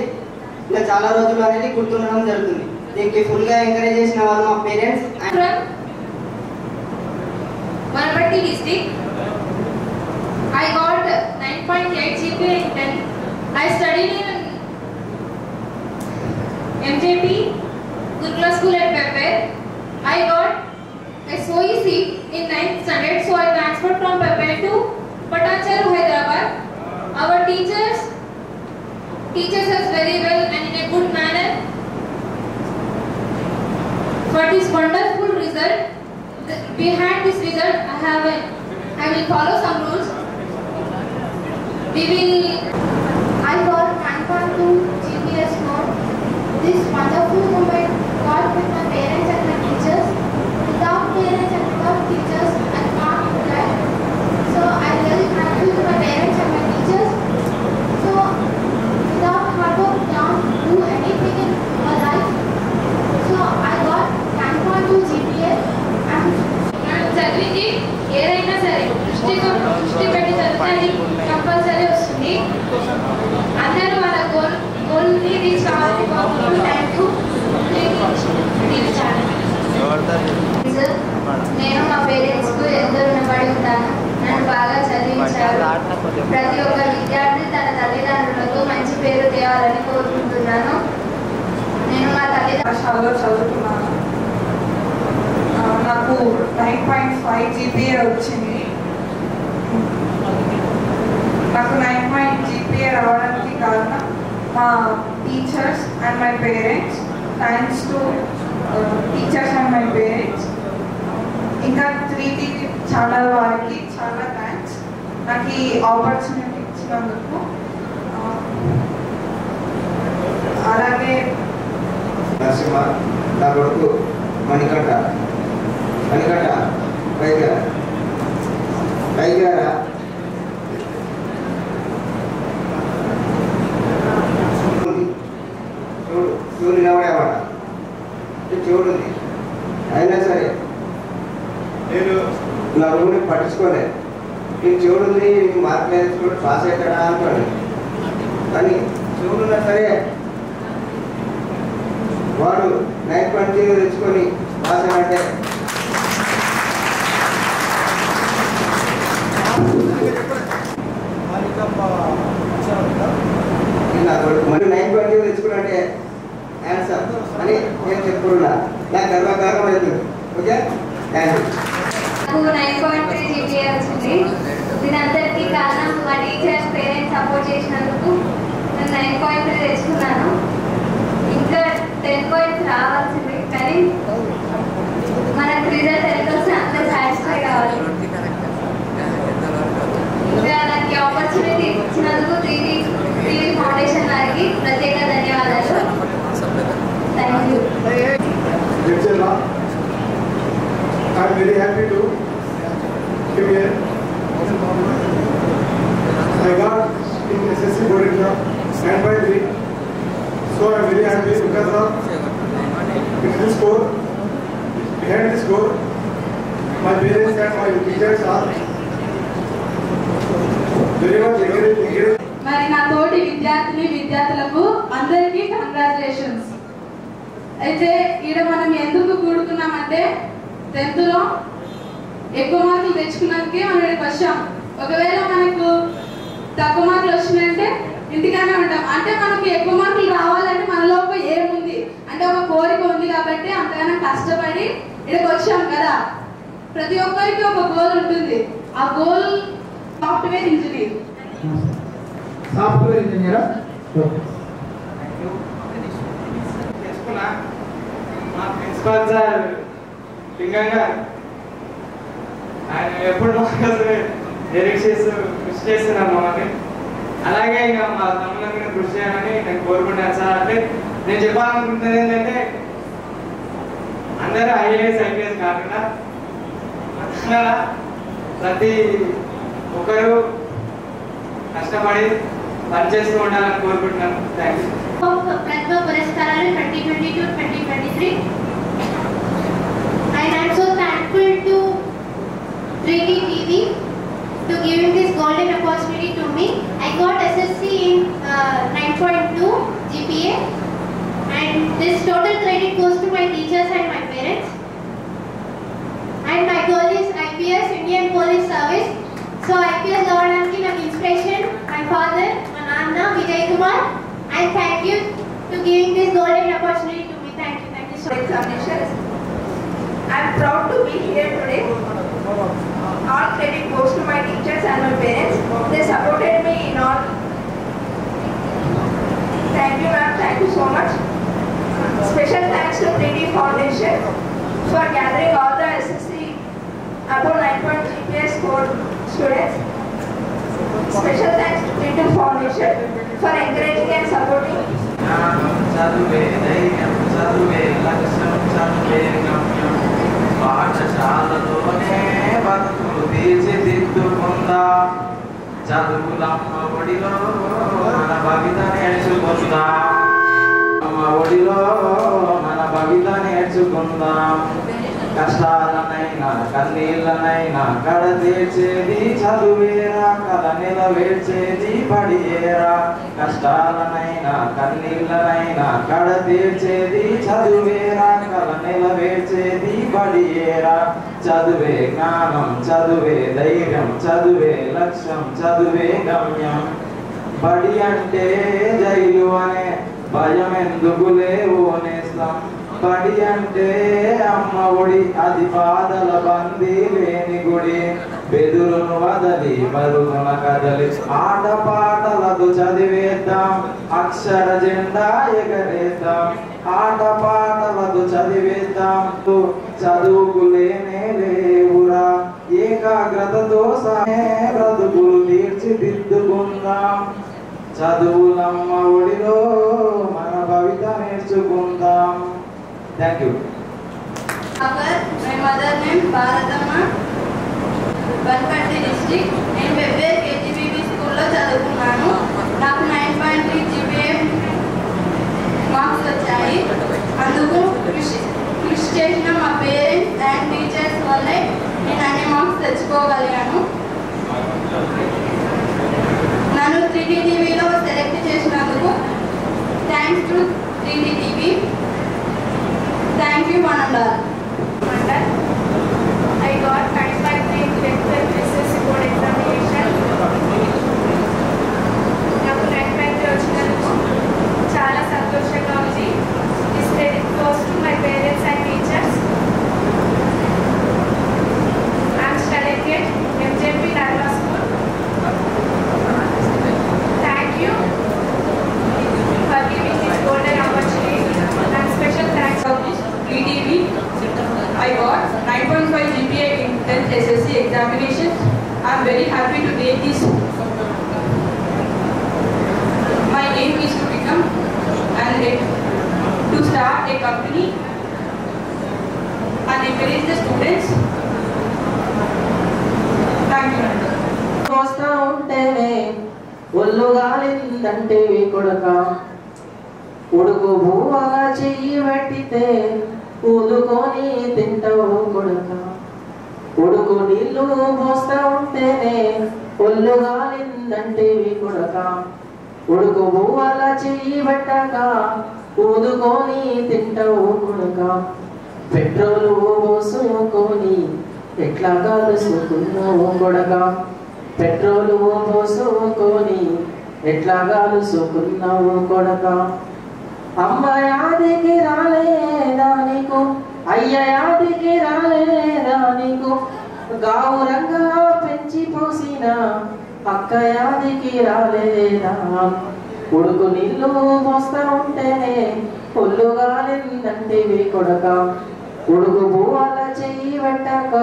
ఇంకా చాలా రోజులు అనేది గుర్తుండడం జరుగుతుంది. దీనికి ఫుల్గా ఎంకరేజ్ చేసిన వాళ్ళు మా parents. Manapatti district. I got 9.8 GPA in 10th. I studied in MJP Gurukula School at Pepe. I got SOE seat in 9th standard, so I transferred from Pepe to Patancheru, Hyderabad. Our teachers us very well and in a good manner. For this wonderful result, behind this result, I will follow some rules. I got 9.2 GPA score. This wonderful moment got with my parents and my teachers. Without parents and without teachers, I can't do that. So I'm really thankful to my parents and my teachers. So without hard work, we can't do anything in our life. So I got 9.2 GPA and చదివింది ఏదైనా సరే దృష్టి పెట్టి చదివితే కంపల్సరీ వస్తుంది. అందరూ వాళ్ళ గోల్ని రీచ్ కావాలని కోరుకుంటూ థ్యాంక్ యూ. నేను మా పేరెంట్స్కు ఎంతో రుణపడి ఉంటాను. నన్ను బాగా చదివించారు. ప్రతి ఒక్క విద్యార్థి తన తల్లిదండ్రులకు మంచి పేరు తేవాలని కోరుకుంటున్నాను. నేను మా పాఠశాలలో చదువుతున్నాను. నాకు 9.5 GPA వచ్చింది. నాకు 9 GPA రావడానికి కారణం మా teachers and my parents. Thanks to teachers and my parents. ఇంకా 3D ఛానల్ వారికి చాలా థ్యాంక్స్ నాకు ఈ ఆపర్చునిటీ ఇచ్చినందుకు. అలాగే నరసింహ, నా కొడుకు మణికంఠ పైగారా చూడు నిలబడేవాడ చూడుంది. అయినా సరే నేను నా ఊరిని పట్టించుకోలేదు. నీకు చూడుంది, మార్కులు వేసుకుంటూ పాస్ అవుతాడా అనుకోండి. కానీ చూడున్నా సరే వాడు 9.0 తెచ్చుకొని పాస్ అంటే మరి 9.0 తెచ్చుకున్నట్టే ఆన్సర్ అని నేను చెప్పుకున్నా. నాకు గర్వకారణం అవుతుంది. Okay, thank you. నాకు 9.3 GPA వచ్చింది. దీనంతటికీ కారణం మా టీచర్స్, పేరెంట్స్ సపోర్ట్ చేసినందుకు నేను 9.3 తెచ్చుకున్నాను. ఇంకా 10 points రావాల్సింది, కానీ మనకు రిజల్ట్ ఎంత వస్తే అంత సాటిస్ఫై కావాలి. ఇంకా నాకు ఆపర్చునిటీ ఇచ్చినందుకు 3D ఫౌండేషన్ వారికి ప్రత్యేక ధన్యవాదాలు. Thank you. I'm very happy to come here. I got in SSC board exam 9.3. So I'm very happy because of this score. Behind this score, my parents and my teachers are very much encouraged. మరి నా తోటి విద్యార్థులకు అందరికీ కంగ్రాచులేషన్స్. అయితే ఈడ మనం ఎందుకు కూడుకున్నామంటే 10th లో ఎక్కువ మార్కులు తెచ్చుకున్నందుకే మనం ఇక్కడికి వచ్చాం. ఒకవేళ మనకు తక్కువ మార్కులు వచ్చినాయంటే ఇంటికానే ఉంటాం. అంటే మనకి ఎక్కువ మార్కులు రావాలంటే మనలో ఒక ఏముంది అంటే ఒక కోరిక ఉంది కాబట్టి అంతగానో కష్టపడి ఇక్కడికి వచ్చాం కదా. ప్రతి ఒక్కరికి ఒక గోల్ ఉంటుంది. ఆ గోల్ సాఫ్ట్వేర్ ఇంజనీర్. మా ప్రిన్సిపాల్ సార్ లింగంగా ఆయన ఎప్పుడు డైరెక్ట్ కృషి చేస్తున్నాను మాకు. అలాగే ఇంకా మా తమ్ముళ్ళకి కృషి చేయాలని నేను కోరుకుంటాను సార్. అంటే నేను చెప్పాలనుకుంటున్నది ఏంటంటే అందరూ ఐఏఎస్ కాకుండా ప్రతి ఒక్కరు కష్టపడి పనిచేస్తూ ఉండాలని కోరుకుంటున్నాను. Thank you. ప్రతిభ పురస్కారాలు 2022-2023. And I'm so thankful to 3D TV to giving this golden opportunity to me. I got SSC in 9.2 GPA, and this total credit goes to my teachers and my parents. And my goal is IPS, Indian Police Service. So IPS gavananiki నాకు inspiration my father, my Nana Vijay Kumar. And thank you to giving this golden opportunity to me. Thank you so much. Examinations. I am proud to be here today. All credit goes to my teachers and my parents. They supported me in all. Thank you, ma'am. Thank you so much. Special thanks to 3D Foundation for gathering all the SSC above 9 GPA scored students. Special thanks to T2 Foundation for encouraging and supporting. చదువే ధైర్యం చదువే లక్ష్యం చదువే గమ్యం పాఠశాలలోనే బతుకులు తీర్చిదిద్దుకుందా చదువులమ్మ ఒడిలో మన భవిత నేర్చుకుందా అమ్మ ఒడిలో మన భవిత నేర్చుకుందాం కష్టాలనైనా కన్నీళ్ళనైనా కడ తీర్చేది చదువేరా కల నిలవేర్చేది బడియేరా కష్టాలనైనా కన్నీళ్ళనైనా కడ తీర్చేది చదువేరా కల నిలవేర్చేది బడియేరా చదువే జ్ఞానం చదువే ధైర్యం చదువే లక్ష్యం చదువే గమ్యం బడి అంటే జైలు అనే భయం ఎందుకులే ఓనేస్తాం బడి అంటే అమ్మ ఒడి అది బాధల బందీ లేని గుడి బెదురును వదలి బరువున కదలి ఆట పాటలతో చదివేద్దాం అక్షర జెండా ఎగరేద్దాం ఆట పాటలతో చదివేద్దాం చదువుకు లేనే లేవురా ఏకాగ్రతతో సమే బ్రతుకులు తీర్చిదిద్దుకుందాం చదువులమ్మ ఒడిలో మన భవిత నేర్చుకుందాం. Thank you. My mother name Bharatamma, Wanaparthy district. నేను వెబ్బేర్ కేజీబీబీ స్కూల్లో చదువుకున్నాను. నాకు 9.3 GPA మార్క్స్ వచ్చాయి. అందుకు కృషి చేసిన మా పేరెంట్స్ అండ్ టీచర్స్ వల్లే నేను అన్ని మార్క్స్ తెచ్చుకోగలిగాను. నన్ను 3D టీవీలో సెలెక్ట్ చేసినందుకు thanks to 3D TV. Thank you one and all. I got 9.3 in SSC board examination. నాకు 9.3 వచ్చినందుకు చాలా సంతోషంగా ఉంది. This credit goes to my parents and teachers. I am studying at MJP Narva School. Thank you for giving this golden opportunity and special thanks of this ETV. I got 9.5 GPA in 10th SSC examinations. I am very happy to take this. My aim is to become and to start a company and encourage the students. Thank you. వస్తా ఉంటేనే ఒళ్ళు గాలిందంటే కొడక ఉడుకు భూవగా చెయ్యి పెట్టితే ఊదుకొని తింటావు కొడక ఉడుకు నీళ్ళు పోస్తా ఉంటేనే ఒళ్ళు గాలిందంటే కొడక ఉడుకు భూవగా చెయ్యి పెట్టక ఊదుకొని తింటావు కొడక పెట్రోలు పోసుకొని ఎట్లా కాలుసుకున్నావు కొడక పెట్రోలు పోసుకొని ఎట్లా కాలుసుకున్నావు కొడక అమ్మ యాదికి రాలేదా నీకు అయ్య యాదికి రాలేదా నీకు గౌరంగా పెంచి పోసిన అక్క యాదికి రాలేదా ఉడుకు నీళ్ళు మోస్తా ఉంటేనే ఒళ్ళు గాలిందంటివి కొడక ఉడుకు పువ్వాల చెయ్యి పెట్టాక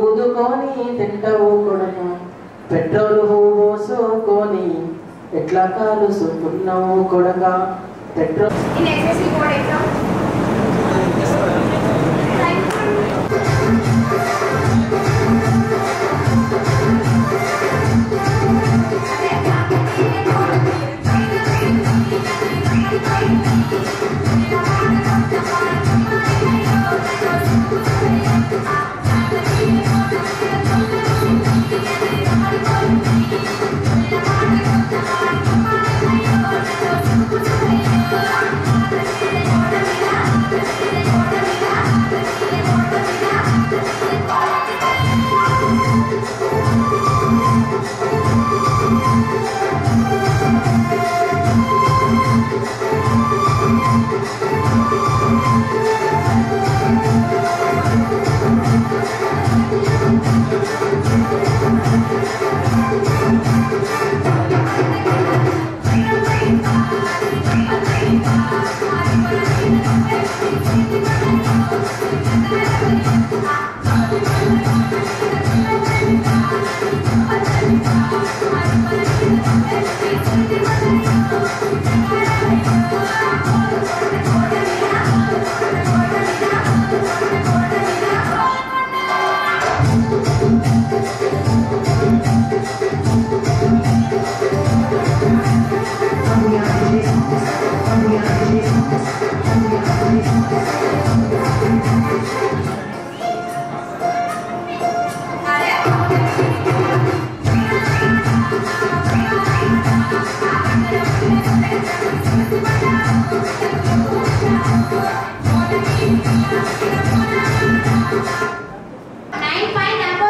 ఊదుకొని తింటావు కొడక పెట్రోలు పోసుకొని ఎట్లా కాలుసుకున్నావు కొడక petrol in SSC board exam. Thank you.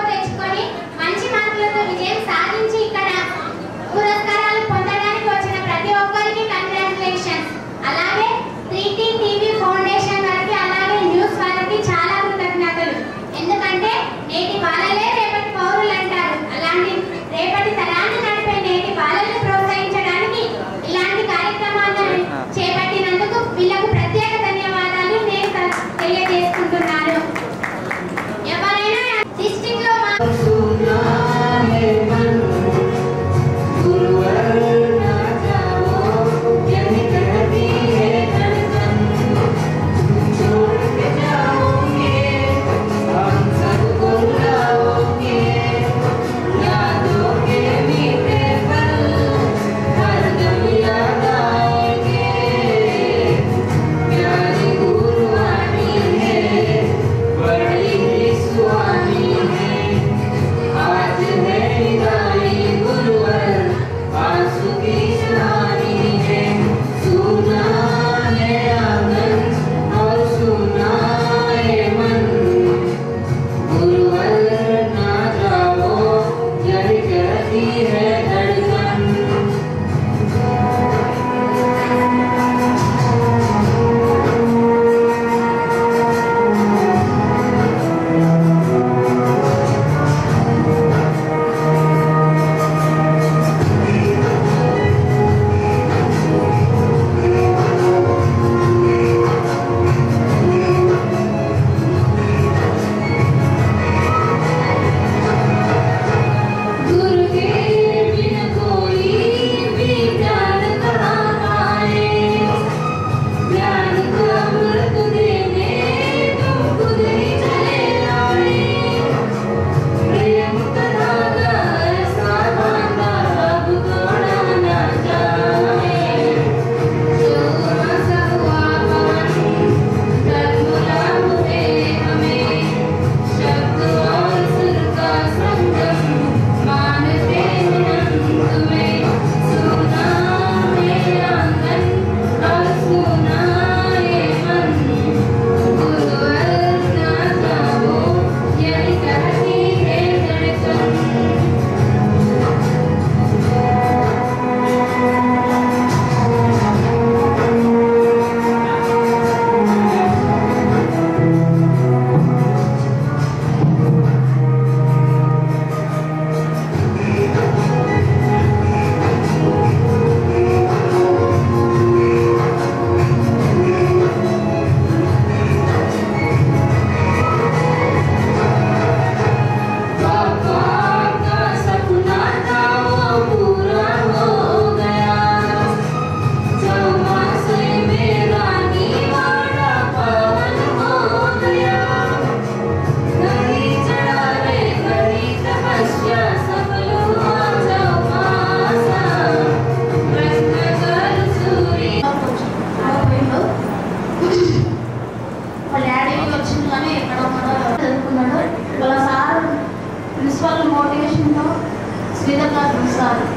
తెచ్చుకొని మంచి మార్కులతో విజయం సాధించి ఇక్కడ పురస్కారాలు పొందడానికి వచ్చిన ప్రతి ఒక్కరికి కంగ్రాచులేషన్స్. అలాగే 3T టీవీ ఫౌండేషన్ వారికి అలాగే న్యూస్ వారికి చాలా కృతజ్ఞతలు. ఎందుకంటే నేటి బాలలే రేపటి పౌరులు అంటారు. అలాంటి రేపటి తరాన్ని నడిపే నేటి బాలలను ప్రోత్సహించడానికి ఇలాంటి కార్యక్రమాలను చేపట్టినందుకు వీళ్ళకు ప్రత్యేక ధన్యవాదాలు నేను తెలియజేసుకుంటున్నాను. ఎవరైనా డిస్ట్రిక్ట్ లో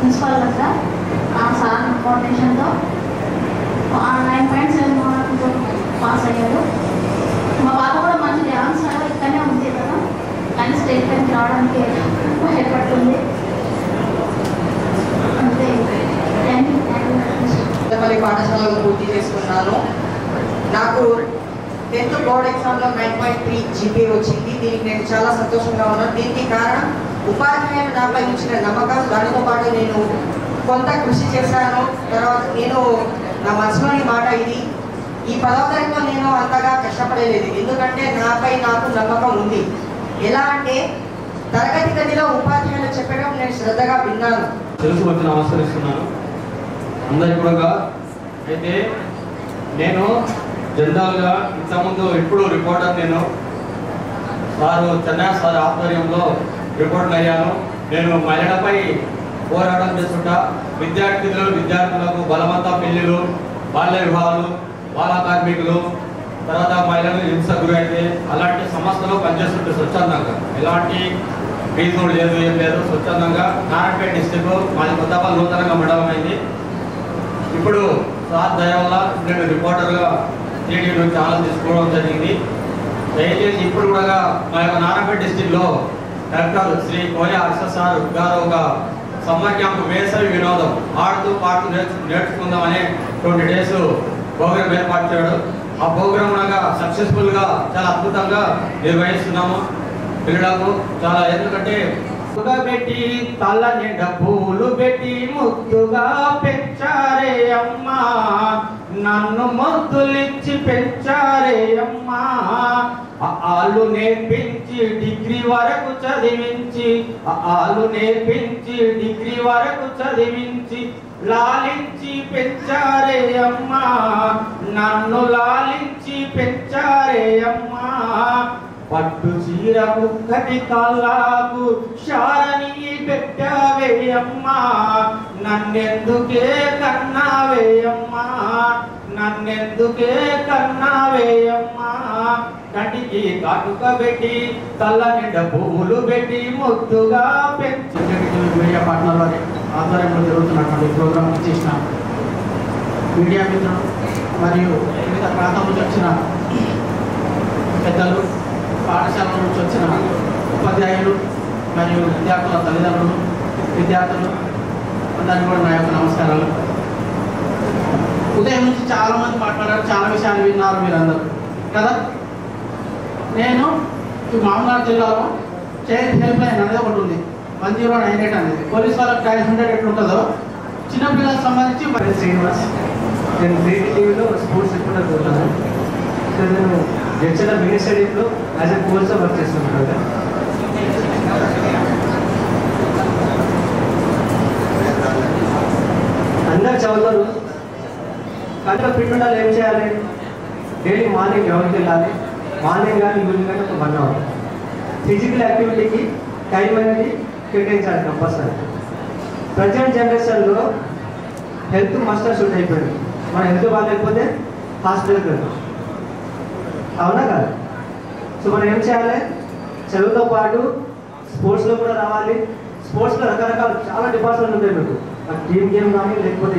ప్రిన్సిపల్ దగ్గర ఆ సార్ మోటివేషన్తో 9.7 మార్కులతో పాస్ అయ్యారు. మా పాప కూడా మంచి డ్యాన్స్ ఇక్కడనే ఉంది కదా, కానీ స్టేట్ బ్యాంక్ రావడానికి భయపడుతుంది. అంతే. పాఠశాలలో పూర్తి చేసుకున్నాను. నాకు 10th బోర్డ్ ఎగ్జామ్లో 9.3 GPA వచ్చింది. దీనికి నేను చాలా సంతోషంగా ఉన్నాను. దీనికి కారణం ఉపాధ్యాయులు నాపై ఇచ్చిన నమ్మకం. దానితో పాటు నేను కొంత కృషి చేశాను. తర్వాత నేను నా మనసులోని మాట ఇది, ఈ 10వ తరగతిలో నేను అంతగా కష్టపడలేదు, ఎందుకంటే నాపై నాకు నమ్మకం ఉంది. ఎలా అంటే తరగతి గదిలో ఉపాధ్యాయులు చెప్పడం నేను శ్రద్ధగా విన్నాను. తెలుసు వచ్చి నమస్కరిస్తున్నాను అందరికీ కూడా. అయితే నేను జనరల్గా ఇంతకుముందు ఇప్పుడు రిపోర్టర్ నేను చెన్నై సార్ ఆధ్వర్యంలో రిపోర్టర్ అయ్యాను. నేను మహిళలపై పోరాటం చేస్తుంటా. విద్యార్థులకు బలవంత పెళ్లిలు, బాల్య వివాహాలు, బాల కార్మికులు, తర్వాత మహిళలు హింస గురైతే అలాంటి సంస్థలో పనిచేస్తుంటే స్వచ్ఛందంగా ఎలాంటి ఫీజు లేదు, ఏం లేదు. స్వచ్ఛందంగా నారాయణపేట డిస్టిక్ మాది కొత్తపల్లి నూతనంగా మండలం అయింది. ఇప్పుడు సార్ దయ వల్ల నేను రిపోర్టర్గా టీవీ ఛానల్ తీసుకోవడం జరిగింది. దయచేసి ఇప్పుడు కూడా మా యొక్క నారాయణపేట డిస్టిక్లో డాక్టర్ శ్రీ కోయ హర్ష సార్ గారు ఒక సమ్మర్ క్యాంప్ వేసవి వినోదం ఆడుతూ పాడుతూ నేర్చుకుందామని 20 days ప్రోగ్రామ్ ఏర్పాటు చేయడం. ఆ ప్రోగ్రామ్ సక్సెస్ఫుల్గా చాలా అద్భుతంగా నిర్వహిస్తున్నాము. పిల్లలకు చాలా ఎందుకంటే పెట్టి తల నిండా పూలు పెట్టి ముద్దుగా పెంచారే అమ్మా, నన్ను ముద్దులిచ్చి పెంచారే అమ్మా. ఆలు నేర్పించి డిగ్రీ వరకు చదివించి, ఆలు నేర్పించి డిగ్రీ వరకు చదివించి, లాలించి పెంచారే అమ్మా, నన్ను లాలించి పెంచారే అమ్మా. పట్టు చీర ముక్కటి కాళ్ళకు శారని పెట్టావే అమ్మా, నన్నెందుకే కన్నావే అమ్మా, నన్నెందుకే కన్నావే అమ్మా. కంటికి కాటుక పెట్టి తల్ల నిండా పువ్వులు పెట్టి ముద్దుగా పెంచి మీడియా పార్ట్నర్ వారి ఆధ్వర్యంలో జరుగుతున్నటువంటి ప్రోగ్రాం చేసిన మీడియా మిత్రులు మరియు వివిధ ప్రాంతాల నుంచి వచ్చిన పెద్దలు, పాఠశాల నుంచి వచ్చిన ఉపాధ్యాయులు మరియు విద్యార్థుల తల్లిదండ్రులు, విద్యార్థులు అందరికీ కూడా నా యొక్క నమస్కారాలు. ఉదయం నుంచి చాలామంది మాట్లాడారు, చాలా విషయాలు విన్నారు మీరందరూ కదా. నేను ఈ మామూలు జిల్లాలో చైల్డ్ హెల్ప్ లైన్ అనేది ఒకటి ఉంది, 1098 అనేది. పోలీస్ వాళ్ళకి డైల్ 100 ఎట్లుంటుందో చిన్నపిల్లలకు సంబంధించి శ్రీనివాస్. నేను టీవీలో స్పోర్ట్స్ రిపోర్టర్ పోతాను. నేను జడ్చల మినీ స్టేడియంలో యాజ్ ఎ కోచ్గా వర్క్ చేస్తున్నాను. అందరు చదువుతారు కానీ ఫిట్ ఉండాలి. ఏం చేయాలి? డైలీ మార్నింగ్ గ్రౌండ్కి వెళ్ళాలి. మార్నింగ్ కానీ ఈవినింగ్ కానీ ఒక 1 hour ఫిజికల్ యాక్టివిటీకి టైం అనేది కేటాయించాలి కంపల్సరీ. ప్రజెంట్ జనరేషన్లో హెల్త్ మస్టర్ షూట్ అయిపోయింది. మన హెల్త్ బాగాలేకపోతే హాస్పిటల్కి వెళ్తాం, అవునా కదా? సో మనం ఏం చేయాలి? చదువుతో పాటు స్పోర్ట్స్లో కూడా రావాలి. స్పోర్ట్స్లో రకరకాల చాలా డిపార్ట్మెంట్లు ఉంటాయి మీకు. టీమ్ గేమ్ కానీ లేకపోతే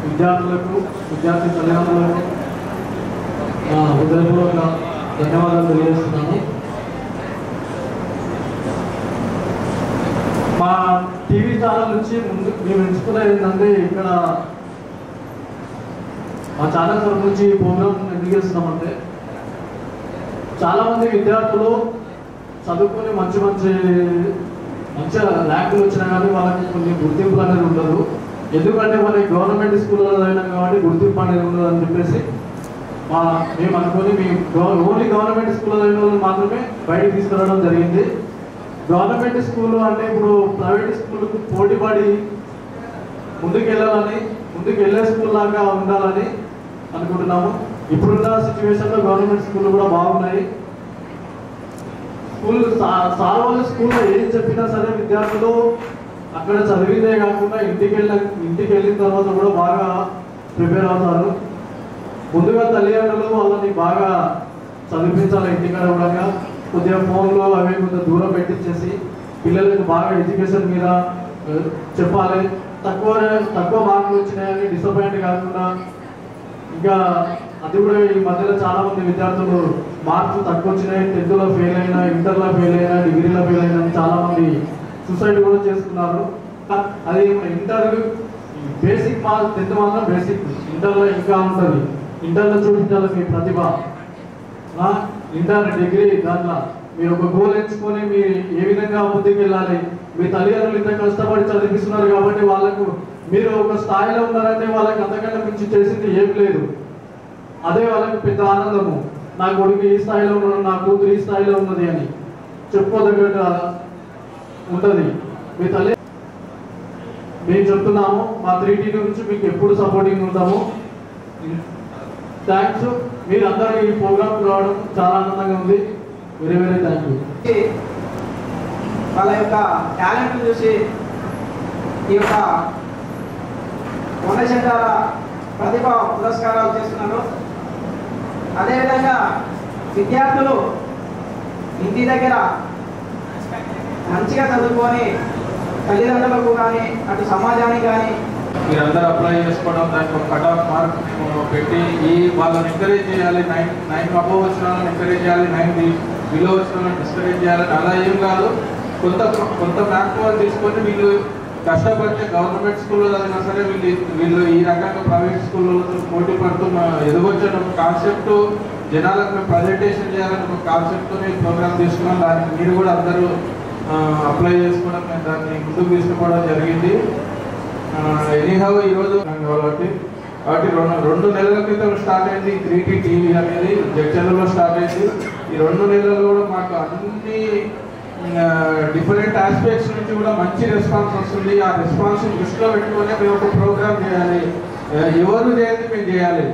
విద్యార్థులకు, విద్యార్థి తల్లిదండ్రులకు హృదయపూర్వక ధన్యవాదాలు తెలియజేస్తున్నాను. మా టీవీ ఛానల్ నుంచి ముందు మేము ఎంచుకునేది ఏంటంటే, ఇక్కడ మా ఛానల్ తరఫు నుంచి ప్రోగ్రామ్ ఎందుకు చేస్తున్నామంటే, చాలామంది విద్యార్థులు చదువుకొని మంచిగా ర్యాంకులు వచ్చినా కానీ వాళ్ళకి కొన్ని గుర్తింపులు అనేది ఉండదు. ఎందుకంటే మనకి గవర్నమెంట్ స్కూల్లో అయినా కాబట్టి గుర్తింపు అనేది ఉండదు అని చెప్పేసి మేము అనుకొని ఓన్లీ గవర్నమెంట్ స్కూల్లో అయిన వాళ్ళు మాత్రమే బయటకు తీసుకురావడం జరిగింది. గవర్నమెంట్ స్కూల్ అంటే ఇప్పుడు ప్రైవేట్ స్కూల్కు పోటీపడి ముందుకు వెళ్ళే స్కూల్ లాగా ఉండాలని అనుకుంటున్నాము. ఇప్పుడున్న సిచ్యువేషన్లో గవర్నమెంట్ స్కూల్ కూడా బాగున్నాయి. సార్ వాళ్ళు స్కూల్లో ఏం చెప్పినా సరే విద్యార్థులు అక్కడ చదివితే కాకుండా ఇంటికి వెళ్ళిన తర్వాత కూడా బాగా ప్రిపేర్ అవుతారు. ముందుగా తల్లిదండ్రులు వాళ్ళని బాగా చదివించాలి. ఇంటికాడ కూడా కొద్దిగా ఫోన్లో అవి కొంచెం దూరం పెట్టించేసి పిల్లలకు బాగా ఎడ్యుకేషన్ మీద చెప్పాలి. తక్కువ మార్కులు వచ్చినాయని డిసప్పాయింట్ కాకుండా, ఇంకా అది కూడా ఈ మధ్యలో చాలా మంది విద్యార్థులు మార్క్స్ తక్కువ వచ్చినాయి, 10th ఫెయిల్ అయినా, ఇంటర్లో ఫెయిల్ అయినా, డిగ్రీలో ఫెయిల్ అయినా చాలా మంది సూసైడ్ కూడా చేసుకున్నారు. అది ఇంటర్ బేసిక్ మార్క్స్ 10th మాత్రం బేసిక్, ఇంటర్లో ఇంకా ఉంటుంది. ఇంటర్లో చూపించాలి మీ ప్రతిభ. ఇంటర్ డిగ్రీ దాంట్లో మీరు ఒక గోల్ ఎంచుకొని మీరు ఏ విధంగా ముందుకు వెళ్ళాలి. మీ తల్లిదండ్రులు ఇంత కష్టపడి చదివిస్తున్నారు కాబట్టి వాళ్ళకు మీరు ఒక స్థాయిలో ఉన్నారంటే వాళ్ళకి అంతకంటే మించి చేసింది ఏం లేదు. అదే వాళ్ళకి పెద్ద ఆనందము. నా కొడుకు ఈ స్థాయిలో ఉన్నాడు, నా కూతురు ఈ స్థాయిలో ఉన్నది అని చెప్పుకోదగ్గ ఉంటుంది. మీ తల్లి మేము చెప్తున్నాము, మా 3T నుంచి మీకు ఎప్పుడు సపోర్టింగ్ ఉంటాము. థ్యాంక్స్. మీరు అందరూ ఈ ప్రోగ్రామ్కి రావడం చాలా ఆనందంగా ఉంది. Very very thank you. వాళ్ళ యొక్క టాలెంట్ చూసి ఈ యొక్క వందశంకర ప్రతిభ పురస్కారాలు చేస్తున్నారు. అదేవిధంగా విద్యార్థులు ఇంటి దగ్గర మంచిగా చదువుకొని తల్లిదండ్రులకు కానీ అటు సమాజానికి కానీ మీరందరూ అప్లై చేసుకోవడం, దానికి ఒక కట్ ఆఫ్ మార్క్ పెట్టి వాళ్ళని ఎంకరేజ్ చేయాలి. 9 అబోవ్ వచ్చిన వాళ్ళని ఎంకరేజ్ చేయాలి, 9 బిలో వచ్చిన వాళ్ళని డిస్కరేజ్ చేయాలని అలా ఏం కాదు. కొంత మ్యాథ్ వాళ్ళు తీసుకొని వీళ్ళు కష్టపడితే గవర్నమెంట్ స్కూల్లో చదివినా సరే వీళ్ళు ఈ రకంగా ప్రైవేట్ స్కూళ్ళతో పోటీ పడుతూ ఎదుగొచ్చిన ఒక కాన్సెప్ట్ జనాలకు మేము ప్రజెంటేషన్ చేయాలని ఒక కాన్సెప్ట్తో ప్రోగ్రామ్ తీసుకున్నాం. దానికి మీరు కూడా అందరూ అప్లై చేసుకోవడం, మేము దాన్ని ముందుకు తీసుకుపోవడం జరిగింది. ఎనీహౌ ఈరోజు కాబట్టి 2 నెలల క్రితం స్టార్ట్ అయింది 3T టీవీ అనేది జడ్చర్లలో స్టార్ట్ అయింది. ఈ 2 నెలల్లో కూడా మాకు అన్ని డిఫరెంట్ ఆస్పెక్ట్స్ నుంచి కూడా మంచి రెస్పాన్స్ వస్తుంది. ఆ రెస్పాన్స్ దృష్టిలో పెట్టుకొని మేము ఒక ప్రోగ్రామ్ చేయాలి. ఎవరు చేయాలి మేము చేయాలి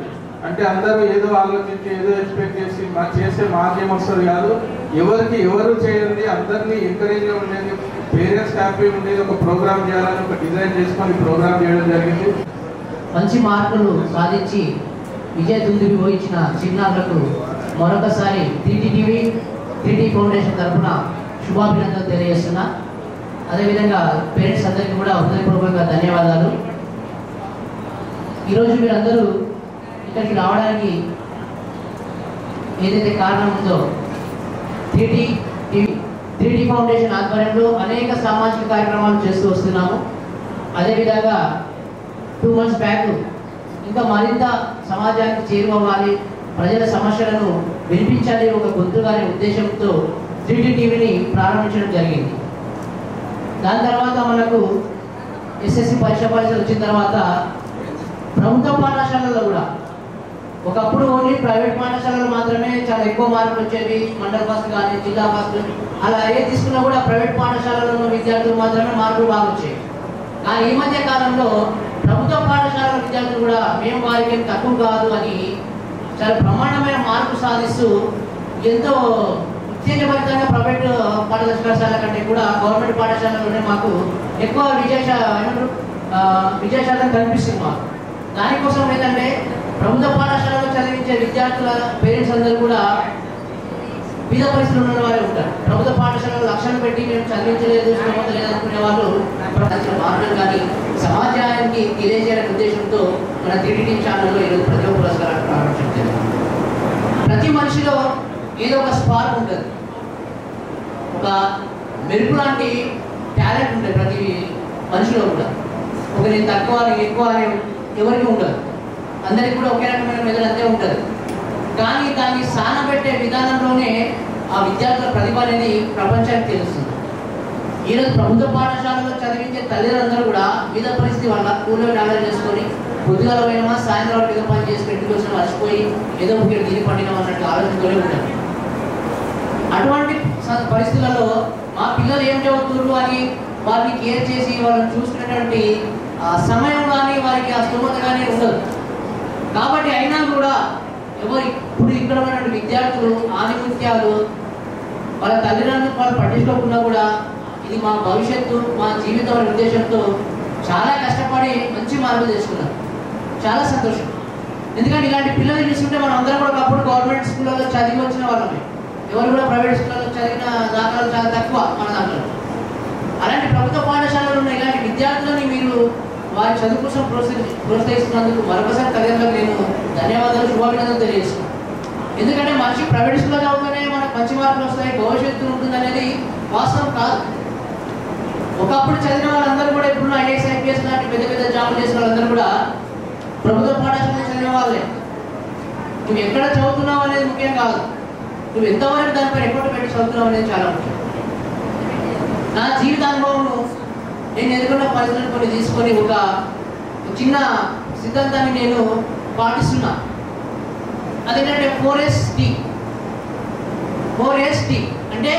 అంటే అందరూ ఏదో ఆలోచించి ఏదో ఎక్స్పెక్ట్ చేసి చేస్తే మాకేం వస్తుంది కాదు. ఎవరు చేయండి, అందరినీ ఎంకరేజ్గా ఉండేది, పేరెంట్స్ హ్యాపీ ఉండేది ఒక ప్రోగ్రామ్ చేయాలని ఒక డిజైన్ చేసుకొని ప్రోగ్రామ్ చేయడం జరిగింది. మంచి మార్కులు సాధించి విజయ దుందుబి వహించిన చిన్నారులకు మరొకసారి 3T టీవీ 3T ఫౌండేషన్ తరఫున శుభాభినందనలు తెలియజేస్తున్నా. అదేవిధంగా పేరెంట్స్ అందరికీ కూడా హృదయపూర్వకంగా ధన్యవాదాలు. ఈరోజు మీరందరూ ఇక్కడికి రావడానికి ఏదైతే కారణం ఉందో 3T ఫౌండేషన్ ఆధ్వర్యంలో అనేక సామాజిక కార్యక్రమాలు చేస్తూ వస్తున్నాము. అదేవిధంగా 2 months బ్యాక్ ఇంకా మరింత సమాజానికి చేరువవ్వాలి, ప్రజల సమస్యలను వినిపించాలి ఒక గొంతుగానే ఉద్దేశంతో 3T టీవీని ప్రారంభించడం జరిగింది. దాని తర్వాత మనకు SSC పరీక్షలు వచ్చిన తర్వాత ప్రభుత్వ పాఠశాలలో కూడా ఒకప్పుడు ఓన్లీ ప్రైవేట్ పాఠశాలలో మాత్రమే చాలా ఎక్కువ మార్కులు వచ్చేవి. మండల ఫస్ట్ కానీ జిల్లా ఫస్ట్ అలా ఏ తీసుకున్నా కూడా ప్రైవేట్ పాఠశాలలో ఉన్న విద్యార్థులు మాత్రమే మార్కులు బాగా వచ్చాయి. కానీ ఈ మధ్య కాలంలో ప్రభుత్వ పాఠశాలల విద్యార్థులు కూడా మేము వారికి తక్కువ కాదు అని చాలా బ్రహ్మాండమైన మార్కులు సాధిస్తూ ఎంతో ఉత్తేజభరితంగా ప్రైవేట్ పాఠశాల కంటే కూడా గవర్నమెంట్ పాఠశాలలోనే మాకు ఎక్కువ విజయశాతం కనిపిస్తుంది. మాకు దానికోసం ఏంటంటే ప్రభుత్వ పాఠశాలలో చదివించే విద్యార్థుల పేరెంట్స్ అందరూ కూడా బీద పరిస్థితులు ఉన్న వారే ఉంటారు. ప్రభుత్వ పాఠశాలలో లక్ష్యం పెట్టి మేము చదివించలేదు, శ్రమత లేదనుకునే వాళ్ళు మార్గం కానీ సమాజానికి తెలియజేయాలనే ఉద్దేశంతో మన 3T ఛానల్లో ఈరోజు ప్రతిభ పురస్కారాలు ప్రారంభించారు. ప్రతి మనిషిలో ఏదో ఒక స్పార్క్ ఉంటుంది, ఒక మెరుపు లాంటి టాలెంట్ ఉంటుంది ప్రతి మనిషిలో కూడా. ఒక నేను తక్కువ ఎక్కువ అని ఎవరికి ఉండదు, అందరికి కూడా ఒకే రకమైన మెదడు అంతే ఉంటుంది. కానీ దాన్ని సానబెట్టే విధానంలోనే ఆ విద్యార్థుల ప్రతిభ అనేది ప్రపంచానికి తెలుస్తుంది. ఈరోజు ప్రభుత్వ పాఠశాలలో చదివించే తల్లిదండ్రులు కూడా వివిధ పరిస్థితి వల్ల స్కూల్లో డాలర్ చేసుకొని పొద్దుగాల పోయినా సాయంత్రం ఏదో పని చేసి ఇంటికి వచ్చిన మర్చిపోయి ఏదో ఒక దీని పండినాం అన్నట్టు ఆలోచనతోనే ఉంటారు. అటువంటి పరిస్థితులలో మా పిల్లలు ఏం చదువుతున్నారు అని వారిని కేర్ చేసి వాళ్ళని చూసుకునేటువంటి సమయం కానీ వారికి ఆ స్థూమత కానీ ఉండదు. కాబట్టి అయినా కూడా ఇప్పుడు ఇక్కడ ఉన్నటువంటి విద్యార్థులు ఆనిముత్యాలు వాళ్ళ తల్లిదండ్రులు వాళ్ళు పట్టించుకోకుండా కూడా ఇది మా భవిష్యత్తు మా జీవితం అనే ఉద్దేశంతో చాలా కష్టపడి మంచి మార్కులు తెచ్చుకున్నారు. చాలా సంతోషం. ఎందుకంటే ఇలాంటి పిల్లలు చూసుకుంటే మనం అందరం కూడా ఒకప్పుడు గవర్నమెంట్ స్కూళ్ళలో చదివి వచ్చిన వాళ్ళమే, ఎవరు కూడా ప్రైవేట్ స్కూళ్ళలో చదివిన దాఖలాలు చాలా తక్కువ మన దాంట్లో. అలాంటి ప్రభుత్వ పాఠశాలలో ఉన్న ఇలాంటి విద్యార్థులని మీరు వారి చదువు కోసం ప్రోత్సహిస్తున్నందుకు మరొకసారి తల్లిదండ్రులకు నేను ధన్యవాదాలు శుభాభినందనలు తెలియజేస్తున్నాను. ఎందుకంటే మనిషి ప్రైవేట్ స్కూల్లో చదువుతూనే మనకు మంచి మార్కులు వస్తాయి, భవిష్యత్తు ఉంటుంది అనేది వాస్తవం కాదు. ఒకప్పుడు చదివిన వాళ్ళందరూ కూడా ఇప్పుడు IAS IPS లాంటి పెద్ద పెద్ద జాబులు చేసిన వాళ్ళందరూ కూడా ప్రభుత్వ పాఠశాలలో చదివిన వాళ్ళే. నువ్వు ఎక్కడ చదువుతున్నావు అనేది ముఖ్యం కాదు, నువ్వు ఎంతవరకు దానిపై ఎఫర్ట్ పెట్టి చదువుతున్నావు అనేది చాలా ముఖ్యం. నా జీవిత అనుభవం నేను ఎదుర్కొన్న పరిస్థితులను కొన్ని తీసుకొని ఒక చిన్న సిద్ధాంతాన్ని నేను పాటిస్తున్నా. అదేంటంటే 4ST అంటే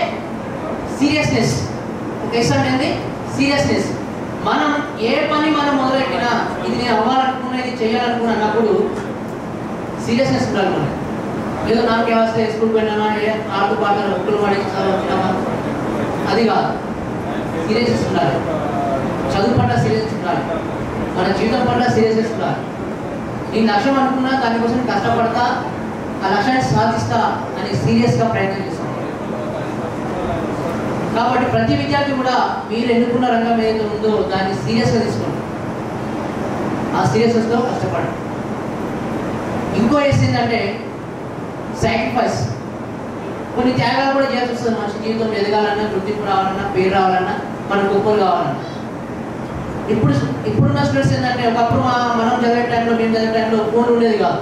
సీరియస్నెస్. ఎస్ అంటే సీరియస్నెస్. మనం ఏ పని మనం మొదలెట్టినా ఇది నేను అవ్వాలనుకున్నా ఇది చేయాలనుకున్నా అన్నప్పుడు సీరియస్నెస్ ఉండాలి. మనం ఏదో నాకే వస్తే స్కూల్ పోయినామా ఆడుతూ పాటలు ఒక్కలు పడేసినామా అది కాదు. సీరియస్నెస్ ఉండాలి, చదువు పట్ల సీరియస్నెస్ ఉండాలి, మన జీవితం పట్ల సీరియస్నెస్ ఉండాలి. నేను లక్ష్యం అనుకున్నా దానికోసం కష్టపడతా, ఆ లక్ష్యాన్ని సాధిస్తా అని సీరియస్గా ప్రయత్నం చేస్తాను. కాబట్టి ప్రతి విద్యార్థి కూడా మీరు ఎన్నుకున్న రంగం ఏదైతే ఉందో దాన్ని సీరియస్గా తీసుకోండి, ఆ సీరియస్నెస్తో కష్టపడండి. ఇంకో ఏంటంటే సాక్రిఫైస్, కొన్ని త్యాగాలు కూడా చేయాల్సి వస్తుంది. మనిషి జీవితంలో ఎదగాలన్నా, గుర్తింపు రావాలన్నా, పేరు రావాలన్నా, మనం గొప్పలు కావాలన్నా. ఇప్పుడున్న స్టూడెంట్స్ ఏంటంటే ఒకప్పుడు మనం చదివే టైంలో, మేము చదివే టైంలో ఫోన్ ఉండేది కాదు.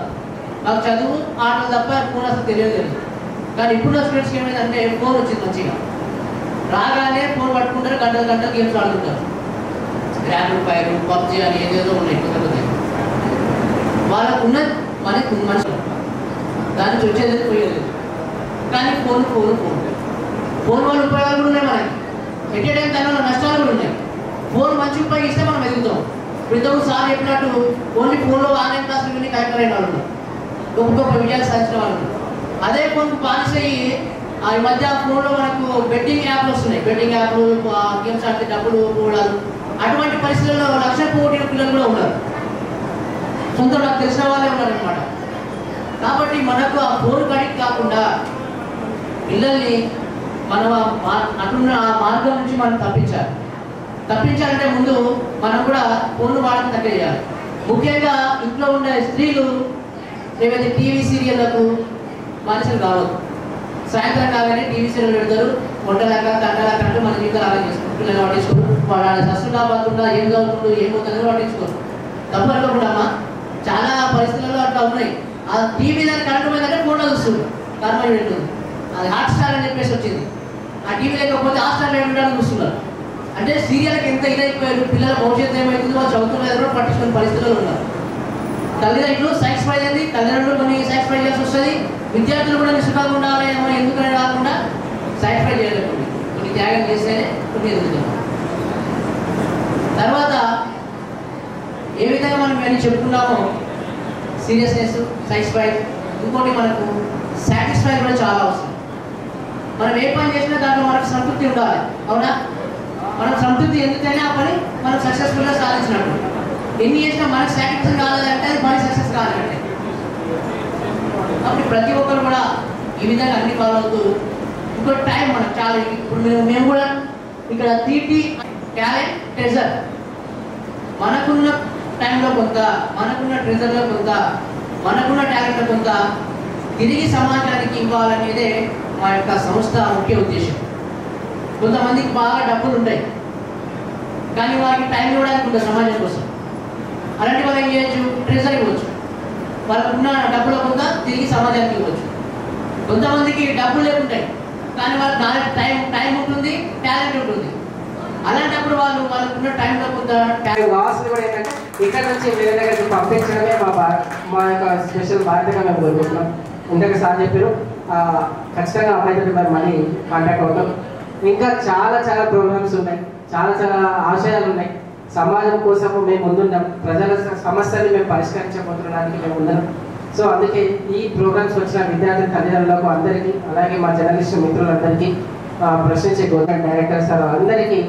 మాకు చదువు ఆటలు తప్ప ఫోన్ అసలు తెలియదు. కానీ ఇప్పుడున్న స్టూడెంట్స్కి ఏమైందంటే ఫోన్ వచ్చింది మంచిగా, రాగానే ఫోన్ పట్టుకుంటారు, గంటలు గంటలు గేమ్స్ ఆడుకుంటారు. గ్రాండ్ ఫైర్, పబ్జీ అని ఏదేదో ఉన్నాయి కొత్త కొత్త. వాళ్ళకు ఉన్నది మనకి మనుషులు, దాని నుంచి వచ్చేది పోయేది. కానీ ఫోన్ ఫోన్ ఫోన్ ఫోన్ వల్ల ఉపయోగాలు కూడా ఉన్నాయి మనకి, ఎట్ ఏ టైం దానివల్ల నష్టాలు కూడా ఉన్నాయి. ఫోన్ మంచి ఉపయోగిస్తే మనం ఎదుగుతాం. ఇంతకు సార్ చెప్పినట్టు ఓన్లీ ఫోన్లో ఆన్లైన్ క్లాసులు విని కరెక్ట్ అయిన వాళ్ళు, గొప్ప గొప్ప విజయాలు సాధించిన వాళ్ళు. అదే ఫోన్కు బానిస అయ్యి ఈ మధ్య ఫోన్లో మనకు బెట్టింగ్ యాప్లు వస్తున్నాయి, బెట్టింగ్ యాప్లు, గేమ్స్ ఆడితే డబ్బులు పోవడాలు. అటువంటి పరిస్థితుల్లో లక్ష కోట్ల పిల్లలు కూడా ఉన్నారు, సొంత నాకు తెలిసిన వాళ్ళే ఉన్నారనమాట. కాబట్టి మనకు ఆ ఫోన్ కడిక్ట్ కాకుండా పిల్లల్ని మనం అటున్న ఆ మార్గం నుంచి మనం తప్పించాలంటే ముందు మనం కూడా ఫోన్లు వాడకం తగ్గ చేయాలి. ముఖ్యంగా ఇంట్లో ఉండే స్త్రీలు ఏవైతే టీవీ సీరియళ్లకు బానిసలు కావద్దు. సాయంత్రం కాగానే టీవీ సీరియల్ పెడతారు, వంటలాక తండలాక అంటూ మన జీవితాలు అలా చేసుకుంటారు. పిల్లలు పట్టించుకోరు, వాళ్ళ సస్తున్నా పడుతుందా, ఏం చదువుతుందో, ఏం పోతుందో పట్టించుకోరు. తప్పు అనుకోకుండా చాలా పరిస్థితుల్లో అట్లా ఉన్నాయి. ఆ టీవీ దాన్ని కరెంట్ పోయిందంటే ఫోన్లో చూస్తుంది, కర్మ ఉంటుంది. అది హాట్ స్టార్ అని చెప్పేసి వచ్చింది. ఆ టీవీ లేకపోతే హాట్ స్టార్ లేకుండా చూస్తున్నారు. అంటే సీరియల్కి ఎంత ఇదైపోయారు, పిల్లల భవిష్యత్తు ఏమవుతుందో వాళ్ళు చదువుతున్న పట్టించుకునే పరిస్థితుల్లో ఉన్నారు. తల్లిదండ్రులు సాటిస్ఫై అయింది, తల్లిదండ్రులు కొన్ని సాటిస్ఫై చేయాల్సి వస్తుంది. విద్యార్థులు కూడా నిష్ఠగా ఉండాలి, ఎందుకని కాకుండా సాటిస్ఫై చేయలేకుండా కొన్ని త్యాగం చేస్తేనే కొన్ని ఎదుగుతాం. తర్వాత ఏ విధంగా మనం ఇవన్నీ చెప్పుకున్నామో సీరియస్నెస్, సాటిస్ఫై, ఇంకోటి మనకు సాటిస్ఫై కూడా చాలా అవసరం. మనం ఏ పని చేసినా దాంట్లో మనకు సంతృప్తి ఉండాలి, అవునా? మనం సంతృప్తి ఎందుకైనా ఆ పని మనం సక్సెస్ఫుల్గా సాధించినట్టు. ఎన్ని చేసినా మనకు సాటిస్ఫాక్షన్ కాలేదంటే అది పని సక్సెస్ కాలేదంటే. కాబట్టి ప్రతి ఒక్కరు కూడా ఈ విధంగా అన్ని ఫాలో అవుతూ ఇంకో టైం మనకు చాలా. ఇప్పుడు మేము కూడా ఇక్కడ 3T టాలెంట్ ట్రెజర్, మనకున్న టైంలో కొంత, మనకున్న ట్రెజర్లో కొంత, మనకున్న టాలెంట్లో కొంత తిరిగి సమాజానికి ఇవ్వాలనేదే మా యొక్క సంస్థ ముఖ్య ఉద్దేశం. కొంతమందికి బాగా డబ్బులు ఉంటాయి కానీ వారికి టైం ఇవ్వడానికి ఉంటుంది సమాజం కోసం. అలాంటి వాళ్ళు ఏం చేయొచ్చు, ట్రెజర్ ఇవ్వచ్చు. వాళ్ళకున్న డబ్బులో కొంత తిరిగి సమాజానికి ఇవ్వచ్చు. కొంతమందికి డబ్బులు లేకుంటాయి కానీ వాళ్ళకి టైం ఉంటుంది, టాలెంట్ ఉంటుంది. అలాంటప్పుడు వాళ్ళకున్న టైంలో కొంత కావాల్సింది కూడా ఏంటంటే ఇక్కడ నుంచి వేరే దగ్గరికి పంపించడమే మా యొక్క స్పెషల్ బాధ్యతగా మేము కోరుకుంటున్నాం. ఇందాక సార్ చెప్పారు, ఖచ్చితంగా అమ్మాయి మరి మళ్ళీ కాంటాక్ట్ అవుతాం. ఇంకా చాలా చాలా ప్రోగ్రామ్స్ ఉన్నాయి, చాలా చాలా ఆశయాలు ఉన్నాయి. సమాజం కోసం మేము ముందున్నాం, ప్రజల సమస్యల్ని మేము పరిష్కరించబోతున్నదానికి మేము ఉన్నాం. సో అందుకే ఈ ప్రోగ్రామ్స్ వచ్చిన విద్యార్థి తల్లిదండ్రులకు అందరికీ, అలాగే మా జర్నలిస్ట్ మిత్రులందరికీ, ప్రశ్నించే గవర్నమెంట్ డైరెక్టర్ సార్ అందరికీ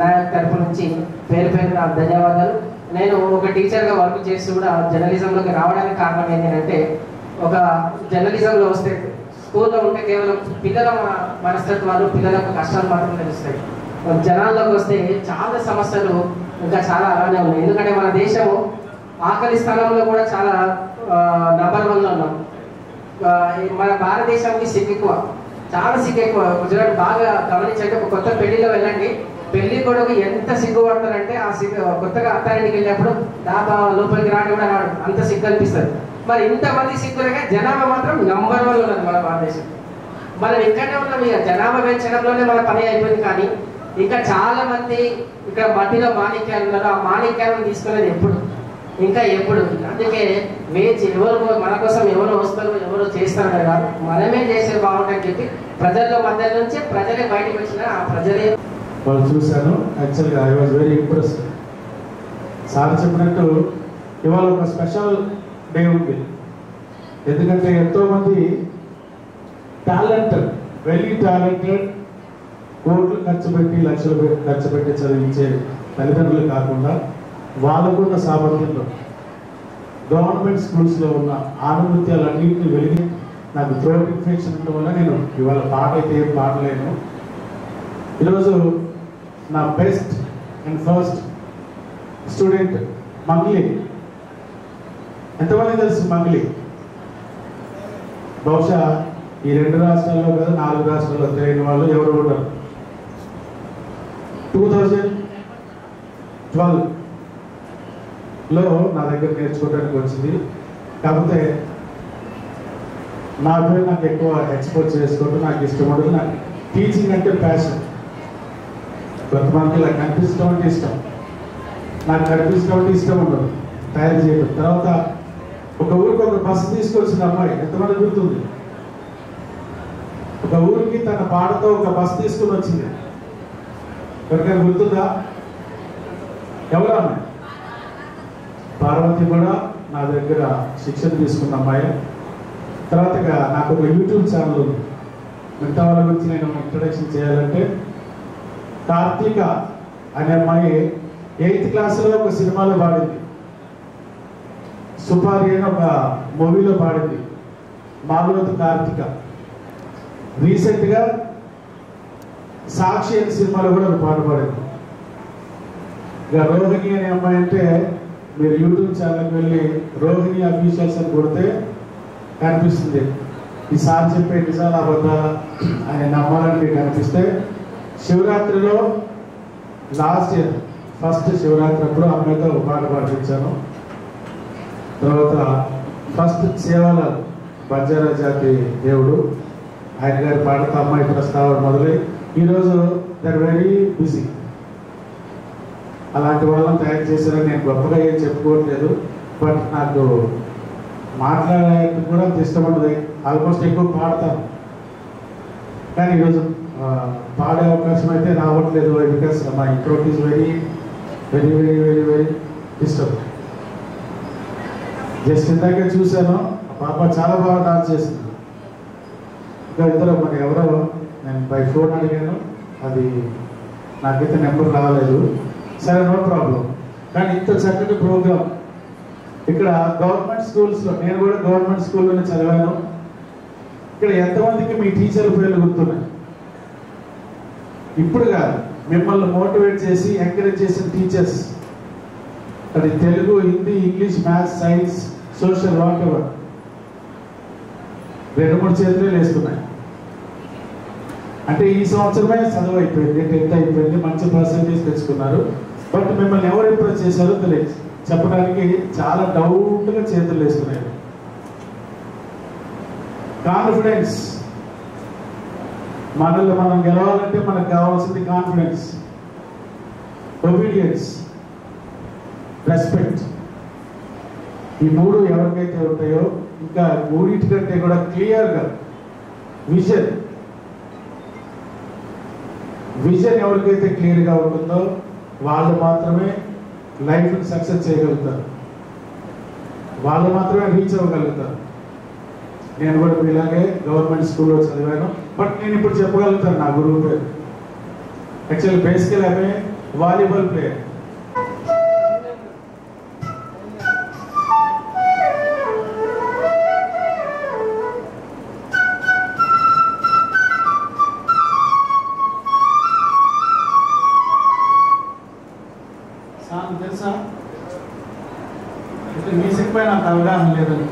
నా తరపు నుంచి పేరు నా ధన్యవాదాలు. నేను ఒక టీచర్గా వర్క్ చేస్తూ కూడా జర్నలిజంలోకి రావడానికి కారణం ఏంటంటే, ఒక జర్నలిజంలో వస్తే స్కూల్లో ఉంటే కేవలం పిల్లల మనస్తత్వాలు, పిల్లలకు కష్టాలు మాత్రం తెలుస్తాయి. జనాల్లోకి వస్తే చాలా సమస్యలు ఇంకా చాలా అలానే ఉన్నాయి. ఎందుకంటే మన దేశము ఆకలి స్థలంలో కూడా చాలా నంబర్ 1లో ఉన్నాం. మన భారతదేశానికి సిగ్గు ఎక్కువ, చాలా సిగ్గు ఎక్కువ. గుజరాత్ బాగా గమనించండి, ఒక కొత్త పెళ్లిలో వెళ్ళండి, పెళ్లి కొడుకు ఎంత సిగ్గుపడతారంటే ఆ సిగ్గు కొత్తగా అత్తారింటికి వెళ్ళినప్పుడు దాబా లోపలికి రాని కూడా రాడు, అంత సిగ్గు అనిపిస్తుంది. మరి ఇంతమంది సిగ్గులుగా జనాభా మాత్రం నంబర్ 1 ఉన్నది మన భారతదేశం. మనం ఇక్కడనే ఉన్నాం, ఇక జనాభా పెంచడంలోనే మన పని అయిపోయింది. కానీ ఇంకా చాలా మంది ఇక్కడ మట్టిలో మాణిక్యాలు ఉన్నారు, ఆ మాణిక్యాలను తీసుకునేది ఎప్పుడు, ఇంకా ఎప్పుడు. అందుకే వేచి ఎవరు మన కోసం ఎవరు వస్తారు, ఎవరు చేస్తారు కాదు, మనమే చేసే బాగుంటుందని చెప్పి ప్రజల్లో మధ్య నుంచి ప్రజలే బయటకు వచ్చిన ఆ ప్రజలే వాళ్ళు చూశాను. యాక్చువల్గా I was very impressed. Sir చెప్పినట్టు ఇవాళ ఒక స్పెషల్ డే ఉంది. ఎందుకంటే ఎంతోమంది టాలెంటెడ్, వెరీ టాలెంటెడ్, కోట్లు ఖర్చు పెట్టి లక్షలు ఖర్చు పెట్టి చదివించే తల్లిదండ్రులు కాకుండా వాళ్ళకున్న సామర్థ్యంలో గవర్నమెంట్ స్కూల్స్లో ఉన్న ఆనుమత్యాలన్నింటినీ వెలిగి, నాకు థ్రోట్ ఇన్ఫెక్షన్ ఉండడం వల్ల నేను ఇవాళ పాట అయితే ఏం పాడలేను. ఈరోజు నా best and first student Mangli. ఎంతమంది తెలుసు మంగ్లీ? బహుశా ఈ 2 రాష్ట్రాల్లో కదా 4 రాష్ట్రాల్లో తెలియని వాళ్ళు ఎవరు ఉంటారు. 2012లో నా దగ్గర నేర్చుకోవడానికి వచ్చింది. కాకపోతే నా పేరు నాకు ఎక్కువ ఎక్స్పోర్ట్ చేసుకోవడం నాకు ఇష్టం ఉండదు. నాకు టీచింగ్ అంటే ప్యాషన్. కొంతమందికి ఇలా కనిపిస్తాం అంటే ఇష్టం, నాకు కనిపిస్తాం అంటే ఇష్టం ఉండదు తయారు చేయడం. తర్వాత ఒక ఊరికి ఒక బస్సు తీసుకొచ్చిన అమ్మాయి, ఎంతమంది గుర్తుంది? ఒక ఊరికి తన పాటతో ఒక బస్సు తీసుకుని వచ్చింది. ఎవరికైనా గుర్తుందా? ఎవరు అమ్మాయి? పార్వతి కూడా నా దగ్గర శిక్షణ తీసుకున్న అమ్మాయి. తర్వాత నాకు ఒక యూట్యూబ్ ఛానల్ ఉంది. మిగతా వాళ్ళ గురించి నేను ఇంట్రడక్షన్ చేయాలంటే, కార్తీక అనే అమ్మాయి 8th క్లాస్లో ఒక సినిమాలో పాడింది. సుపారి అని ఒక మూవీలో పాడింది. మాధవతి కార్తీక. రీసెంట్గా సాక్షి అనే సినిమాలో కూడా ఒక పాట పాడింది. ఇక రోహిణి అనే అమ్మాయి అంటే మీరు యూట్యూబ్ ఛానల్కి వెళ్ళి రోహిణి అఫీషియల్స్ అని కొడితే కనిపిస్తుంది. ఈసారి చెప్పే నిజాలు అబద్ధాలు ఆయన నమ్మాలని మీకు కనిపిస్తే, శివరాత్రిలో లాస్ట్ ఇయర్ ఫస్ట్ శివరాత్రి అప్పుడు అమ్మాయితో ఒక పాట పాడించాను. తర్వాత ఫస్ట్ సేవలాల్ బంజారా జాతి దేవుడు ఆయన గారి పాటతో అమ్మాయి ప్రస్తావన మొదలై ఈరోజు దర్ వెరీ బిజీ. అలాంటి వాళ్ళని తయారు చేశారని నేను గొప్పగా ఏం చెప్పుకోవట్లేదు. బట్ నాకు మాట్లాడేందుకు కూడా అంత ఇష్టం ఉండదు. ఆల్మోస్ట్ ఎక్కువ పాడతాను, కానీ ఈరోజు పాడే అవకాశం అయితే రావట్లేదు. Because my throat is very very very very very disturb. Just ఇందాకే చూశాను, పాప చాలా బాగా డాన్స్ చేసింది. ఇంకా ఇద్దరు మరి ఎవరో నేను బై ఫోన్ అడిగాను, అది నాకైతే నెంబర్ రాలేదు. సరే, నో ప్రాబ్లం. కానీ ఇంత చక్కటి ప్రోగ్రామ్ ఇక్కడ గవర్నమెంట్ స్కూల్స్లో, నేను కూడా గవర్నమెంట్ స్కూల్లోనే చదివాను. ఇక్కడ ఎంతమందికి మీ టీచర్ పేర్లు గుర్తున్నాయి? ఇప్పుడు కాదు, మిమ్మల్ని మోటివేట్ చేసి ఎంకరేజ్ చేసిన టీచర్స్, అది Telugu, Hindi, English, maths, science, social, what ever, 2-3 చేతులు వేస్తున్నాయి. అంటే ఈ సంవత్సరమే చదువు అయిపోయింది, 10th అయిపోయింది, మంచి పర్సెంటేజ్ తెచ్చుకున్నారు. బట్ మిమ్మల్ని ఎవరు ఇంప్రెస్ చేశారో తెలియదు. చెప్పడానికి చాలా డౌట్గా చేతులు వేస్తున్నాయి. కాన్ఫిడెన్స్. మనల్ని మనం గెలవాలంటే మనకు కావాల్సింది కాన్ఫిడెన్స్, ఒబీడియన్స్, రెస్పెక్ట్. ఈ 3 ఎవరికైతే ఉంటాయో, ఇంకా 3 కంటే కూడా క్లియర్గా విజన్. విజన్ ఎవరికైతే క్లియర్గా ఉంటుందో వాళ్ళు మాత్రమే లైఫ్ని సక్సెస్ చేయగలుగుతారు, వాళ్ళు మాత్రమే రీచ్ అవ్వగలుగుతారు. నేను కూడా ఇలాగే గవర్నమెంట్ స్కూల్లో చదివాను. బట్ నేను ఇప్పుడు చెప్పగలుగుతాను నా గురువు పేరు. యాక్చువల్లీ బేసికల్ ఆమె వాలీబాల్ ప్లేయర్. తెలుసా? మ్యూజిక్ పై నాకు అవగాహన లేదని.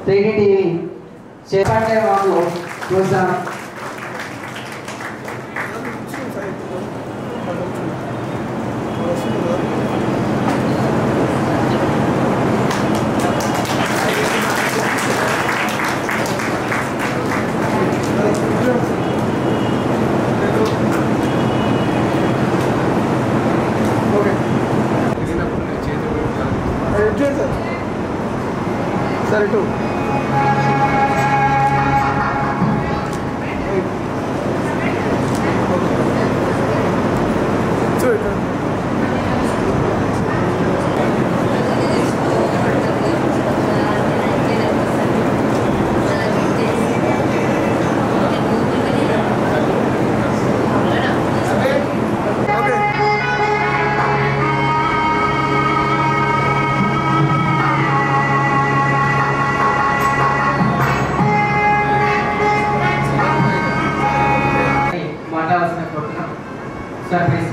టీవీ చేపట్టే వాళ్ళు ప్రోత్సాహం. సరే టూ మాట్లాడాల్సిన కోరుతున్నాం సార్ ప్లీజ్.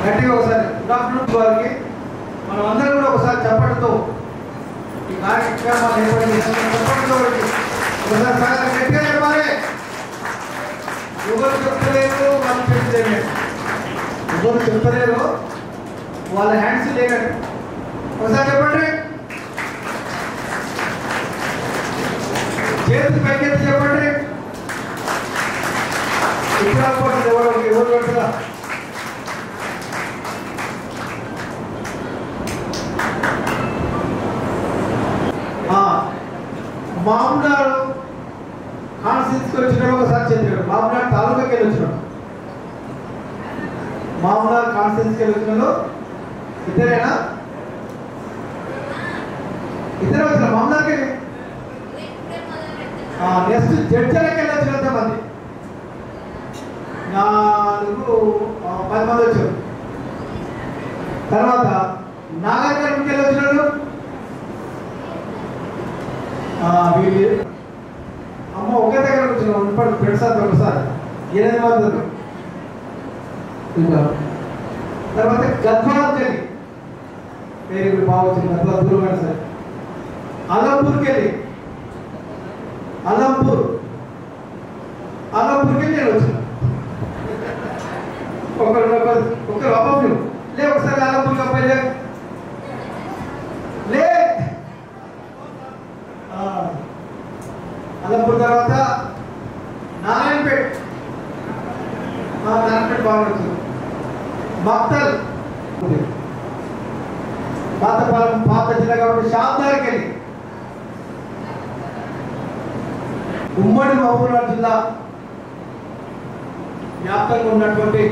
గట్టిగా ఒకసారి గుడ్ ఆఫ్టర్నూన్ వారికి మనం అందరం కూడా ఒకసారి చెప్పడంతో ఈ కార్యక్రమాలు ఏర్పాటు చేస్తాం. చెప్పడంతో ఒకసారి సార్ గట్టిగా చెప్పాలి. ఎవరు చెప్తలేరు వాళ్ళు చెప్తలేరు, ఎవరు చెప్తలేరు వాళ్ళ హ్యాండ్స్ లేకండి. ఒకసారి చెప్పండి, చేతి పైకెత్తి చెప్పండి. ఇక్కడ అనుకోండి ఎవరు పెడతారా? మామూనాడు కాన్స్టిట్యూన్సీకి వచ్చినాడు ఒకసారి చెప్పాడు. మామూనాడు తాలూకాకి వెళ్ళి వచ్చినాడు. మామూనాడు కాన్స్టిట్యూన్సీకి వెళ్ళి వచ్చినాడు ఇద్దరేనా? ఇద్దరు వచ్చిన మామూనాడుకి. నెక్స్ట్ జడ్జలకి వెళ్ళి వచ్చినంత మంది 10 మంది వచ్చారు. తర్వాత నాగార్జునకి వెళ్ళి వచ్చినాడు. అమ్మ ఒకే దగ్గర కూర్చున్నాం ఇప్పుడు ఫ్రెండ్స్ అంతా ఒకసారి 8 మంది. ఇంకా తర్వాత గద్వాల్కి వెళ్ళి పేరు ఇప్పుడు బాగా వచ్చింది. గద్వాల్ దూరమైన సార్ అలంపూర్కి వెళ్ళి అలంపూర్కి వెళ్ళి నేను వచ్చిన ఒకరు అబ్బాయి లే ఒకసారి అలంపూర్కి అబ్బాయి లే అలంపూర్ తర్వాత నారాయణపేట బాగా వచ్చింది. మక్తల్ పాతపాలెం పాత జిల్లా కాబట్టి షాద్దార్కి వెళ్ళి ఉమ్మడి మహబూబ్నగర్ జిల్లా వ్యాప్తంగా ఉన్నటువంటి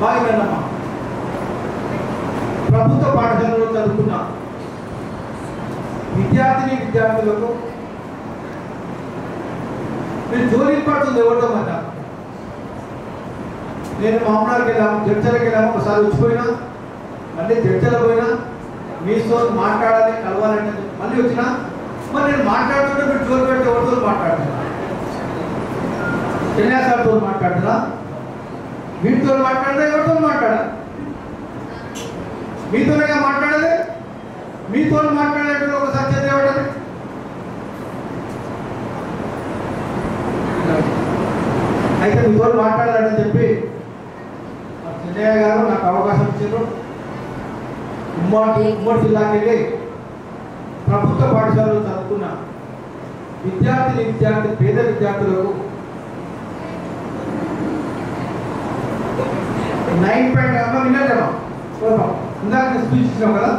బాగినమ్మ ప్రభుత్వ పాఠశాలలో చదువుకున్న విద్యార్థులకు మీరు జోలి పడుతుంది ఎవరితో మాట. నేను మామూలుకి వెళ్ళాము, జడ్చలకి వెళ్ళాము, ఒకసారి వచ్చిపోయినా మళ్ళీ జడ్చల పోయినా మీతో మాట్లాడాలి కలవాలంటే మళ్ళీ వచ్చినా మరి నేను మాట్లాడుతుంటే మీరు జోలు పెడితే ఎవరితో మాట్లాడుతున్నా? చెన్నై సార్తో మాట్లాడుతున్నా? వీటితో మాట్లాడితే ఎవరితో మాట్లాడాలి? మీతోనే మాట్లాడలే. మీతో మాట్లాడేటప్పుడు ఒకసారి చదివేవాడని అయితే మీతో మాట్లాడాలని చెప్పి చెన్నయ్య గారు నాకు అవకాశం ఇచ్చారు. ఉమ్మడి జిల్లాకి వెళ్ళి ప్రభుత్వ పాఠశాలలో చదువుకున్న పేద విద్యార్థులకు 9 విన్నారేమో ఇందాక స్పీచ్ ఇచ్చినాం కదా.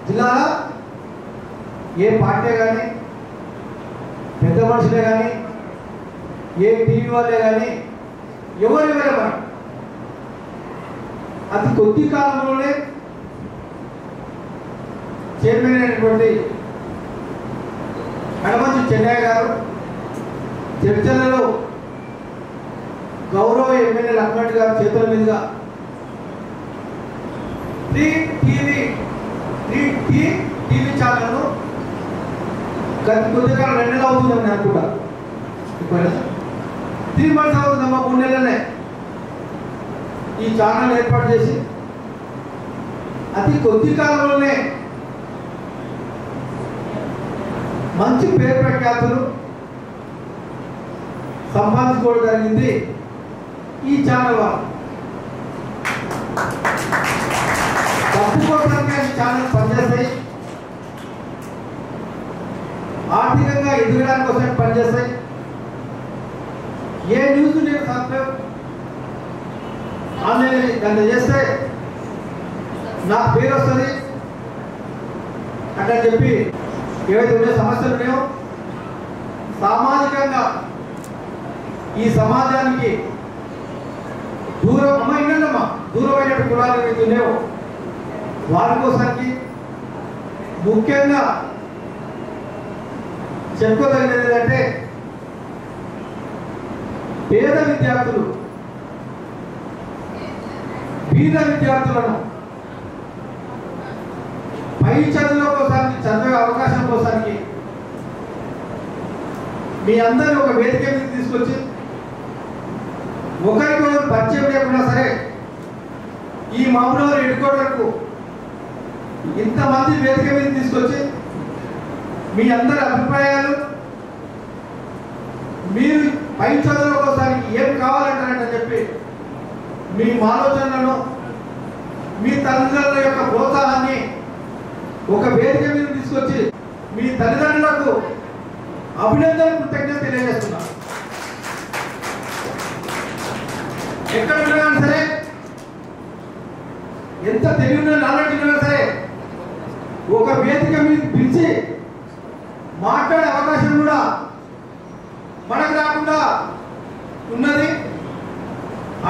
జిల్లాలో ఏ పార్టీ కానీ పెద్ద మనుషులే కానీ ఏ టీవీ వాళ్ళే కానీ ఎవరు మనం అతి కొద్ది కాలంలోనే చైర్మన్ అయినటువంటి కడమంచి చెన్నయ్య గారు చర్చలలో గౌరవ ఎమ్మెల్యే లక్ష్మణ్ గారి చేతుల మీదుగా టీవీ ఛానల్ను గత కొద్ది కాలం 2 నెలలు అవుతుందని అనుకుంటా 3 months అవుతుందమ్మా, 3 నెలలనే ఈ ఛానల్ ఏర్పాటు చేసి అతి కొద్ది కాలంలోనే మంచి పేరు ప్రఖ్యాతులు సంపాదించుకోవడం జరిగింది ఈ ఛానల్ వాళ్ళు. డబ్బు కోసంగా ఈ ఛానల్ పనిచేస్తాయి, ఆర్థికంగా ఎదగడానికి కోసం పనిచేస్తాయి. ఏ న్యూస్ నేను సబ్స్క్రైబ్ ఆన్లైన్ దాన్ని చేస్తే నాకు పేరు వస్తుంది అంటే చెప్పి ఏవైతే ఉన్నాయో సమస్యలు ఉన్నాయో సామాజికంగా ఈ సమాజానికి దూరమైన కులాలు ఏవైతే ఉన్నాయో వారి కోసానికి ముఖ్యంగా చెప్పుకోదగినది ఏంటంటే పేద విద్యార్థులు బీద విద్యార్థులను పై చదువుల కోసానికి చదివే అవకాశం కోసానికి మీ అందరూ ఒక వేదిక మీద తీసుకొచ్చి ఒకరికి ఒకరు పరిచయం లేకుండా సరే ఈ మామూలు ఎన్నుకోవడానికి ఇంతమంది వేదిక మీద తీసుకొచ్చి మీ అందరి అభిప్రాయాలు మీరు పై చదువుల కోసానికి ఏం కావాలంటారంటే చెప్పి మీ ఆలోచనలను మీ తల్లిదండ్రుల యొక్క ప్రోత్సాహాన్ని ఒక వేదిక మీద తీసుకొచ్చి మీ తల్లిదండ్రులకు అభినందన కృతజ్ఞత తెలియజేస్తున్నా. ఎక్కడ ఉన్నా సరే, ఎంత తెలివిన నాలెడ్జ్ ఉన్నా సరే ఒక వేదిక మీద పిలిచి మాట్లాడే అవకాశం కూడా మనకు రాకుండా ఉన్నది.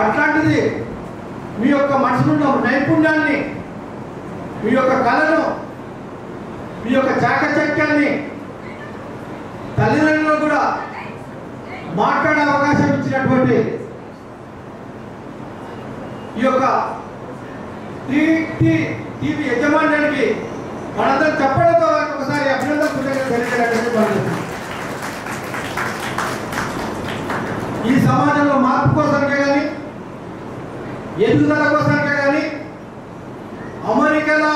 అట్లాంటిది మీ యొక్క మనసులో నైపుణ్యాన్ని, మీ యొక్క కళను, మీ యొక్క చాకచక్యాన్ని తల్లిదండ్రులు కూడా మాట్లాడే అవకాశం ఇచ్చినటువంటి ఈ యొక్క టీవీ యజమానికి మనందరం చెప్పడంతో ఒకసారి అభినందన తెలియజేయాలంటే ఈ సమాజంలో మార్పు కోసానికే కానీ ఎదుగుదల కోసానికే కానీ అమెరికాలో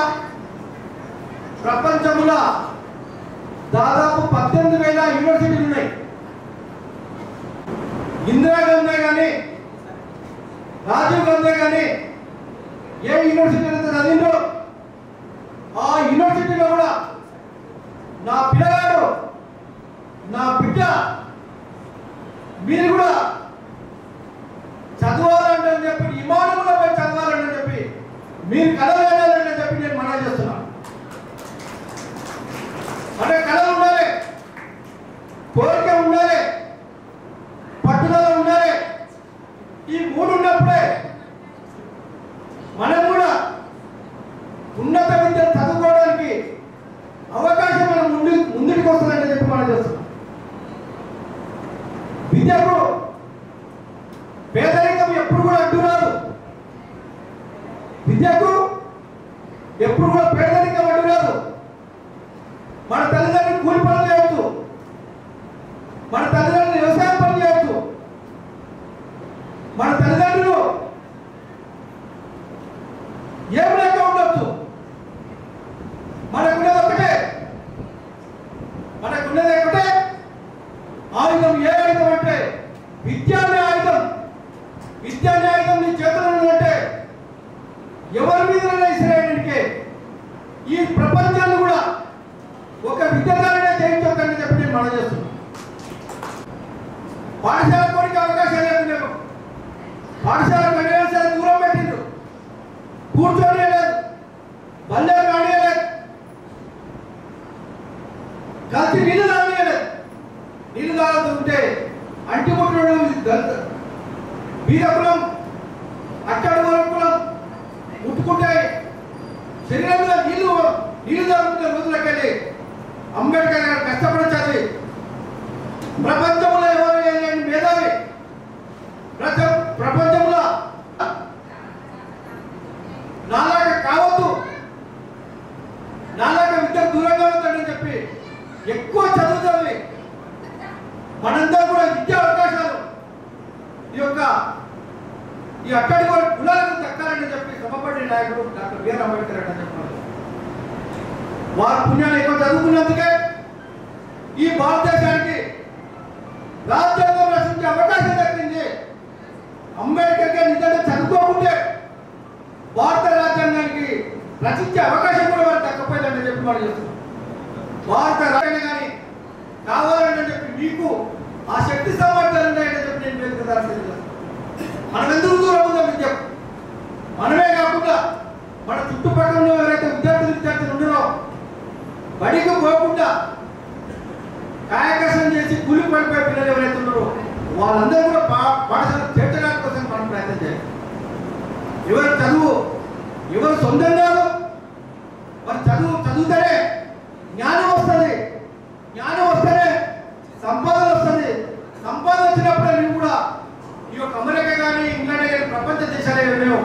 ప్రపంచంలో దాదాపు 18,000 యూనివర్సిటీలు ఉన్నాయి. ఇందిరాగాంధీ కానీ రాజీవ్ గాంధీ కానీ ఏ యూనివర్సిటీ అయితే చదివిందో ఆ యూనివర్సిటీలో కూడా నా పిల్లగాడు, నా బిడ్డ మీరు కూడా చదవాలంటే చెప్పి విమానంలో పోయి చదవాలని చెప్పి మీరు కళ వేయాలని చెప్పి నేను మనవి చేస్తున్నాను. అంటే కళలు ఉండాలి, కోరిక ఉండాలి, పట్టుదల ఉండాలి. ఈ 3 ఉన్నప్పుడే మనం కూడా ఉన్నత విద్య చదువుకోవడానికి అవకాశం మనం ముందుకు వస్తుందని చెప్పి మనం చేస్తున్నాం. విద్యకు పేదరికం ఎప్పుడు కూడా అడ్డు రాదు. విద్యకు ఎప్పుడు కూడా పేదరికం అడ్డు రాదు. మన తల్లిదండ్రులు కూలి పనులు చేయవచ్చు, మన తల్లిదండ్రులు వ్యవసాయం పనులు చేయవచ్చు, మన తల్లిదండ్రులు ఏం లేక ఉండొచ్చు. మనకున్నది ఒకటే ఆయుధం. ఏ ఆయుధం అంటే విద్యానే ఆయుధం. విద్యానే ఆయుధం నీ చేతుల్లో ఉందంటే ఎవరి మీద ఇస్రాయల్కే ఈ ప్రపంచాన్ని కూడా ఒక విద్యాదారుడే జయించొద్దని చెప్పి నేను మనం చేస్తున్నాను. పాఠశాల కోరిక అవకాశం లేదు. మేము పాఠశాలకు వెళ్ళినా సరే దూరం పెట్టిండ్రు, కూర్చోలేదు, బల్లే రానియలేదు, కలిసి నీళ్ళు తాగలేదు. నీళ్ళు తాగుతుంటే అంటిముట్టడం బీరకులం అట్టడు కులం ముట్టుకుంటే శరీరంలో నీళ్లు తాగుతున్న రోజులకెళ్ళి అంబేద్కర్ గారు కష్టపడి చదివి ప్రపంచంలో ఎవరు లేని మేధావి, ప్రపంచంలో నాలాగా కావద్దు, నాలాగా విద్యకు దూరంగా ఉందని చెప్పి ఎక్కువ చదువుతుంది. మనందరూ కూడా విద్య ఈ అట్టడి కులాలకు దక్కాలని చెప్పి శ్రమపడే నాయకుడు డాక్టర్ బిఆర్ అంబేద్కర్ అని చెప్పారు. వారి పుణ్యాన్ని ఎక్కువ చదువుకున్నందుకే ఈ భారతదేశానికి రాజ్యాంగం రచించే అవకాశం దక్కింది. అంబేద్కర్కి నిజంగా చదువుకోకుంటే భారత రాజ్యాంగానికి రచించే అవకాశం కూడా వారికి దక్కపోయిందని చెప్పి మనం చేస్తున్నాం. భారత రాజ్యాంగం కానీ కావాలని చెప్పి మీకు ఆ శక్తి సామర్థ్యాలు ఉన్నాయని చెప్పి నేను వేదిక మనం ఎందుకు దూరం ఉందో మీకు చెప్పు. మనమే కాకుండా మన చుట్టుపక్కల ఎవరైతే విద్యార్థులు ఉన్నారో బడికి పోకుండా కాయకసం చేసి కూలి పడిపోయే పిల్లలు ఎవరైతే ఉన్నారో వాళ్ళందరూ కూడా పాఠశాల చేర్చడానికి కోసం మనం ప్రయత్నం చేయాలి. ఎవరు సొంతం కాదు, మరి చదువుతేనే జ్ఞానం వస్తుంది, జ్ఞానం వస్తేనే సంపాదన వస్తుంది. సంపాదన వచ్చినప్పుడే నువ్వు కూడా ఈ యొక్క అమెరికా కానీ ఇంగ్లాండ్ కానీ ప్రపంచ దేశాలు ఏమో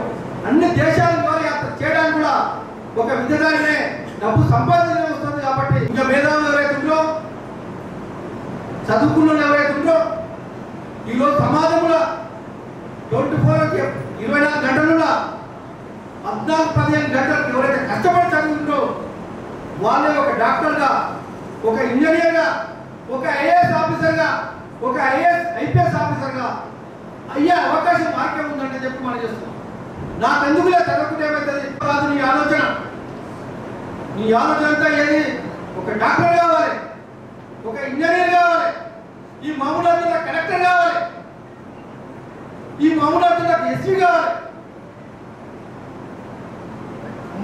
అన్ని దేశాల ద్వారా యాత్ర చేయడానికి కూడా ఒక విధానాన్ని డబ్బు సంపాదించడం వస్తుంది. కాబట్టి ఇంకా మేధావులు ఎవరైతే ఉందో, చదువుకున్న ఎవరైతే ఉందో ఈరోజు సమాజంలో 24 గంటలున్నా 14-15 గంటలకు ఎవరైతే కష్టపడి చదువుతుందో వాళ్ళే ఒక డాక్టర్గా, ఒక ఇంజనీర్గా, ఒక ఐఏఎస్ ఆఫీసర్గా, ఒక ఐపీఎస్ ఆఫీసర్గా అయ్యే అవకాశం మార్గం ఉందంటే చెప్పి మనం చేస్తున్నాం. నాకెందుకులే చదువుకుంటే ఏమవుతుంది కాదు. నీ ఆలోచన అంతా ఏది? ఒక డాక్టర్ కావాలి, ఒక ఇంజనీర్ కావాలి, ఈ మామూలు జిల్లా కలెక్టర్ కావాలి, ఈ మామూలు జిల్లాకు ఎస్పీ కావాలి,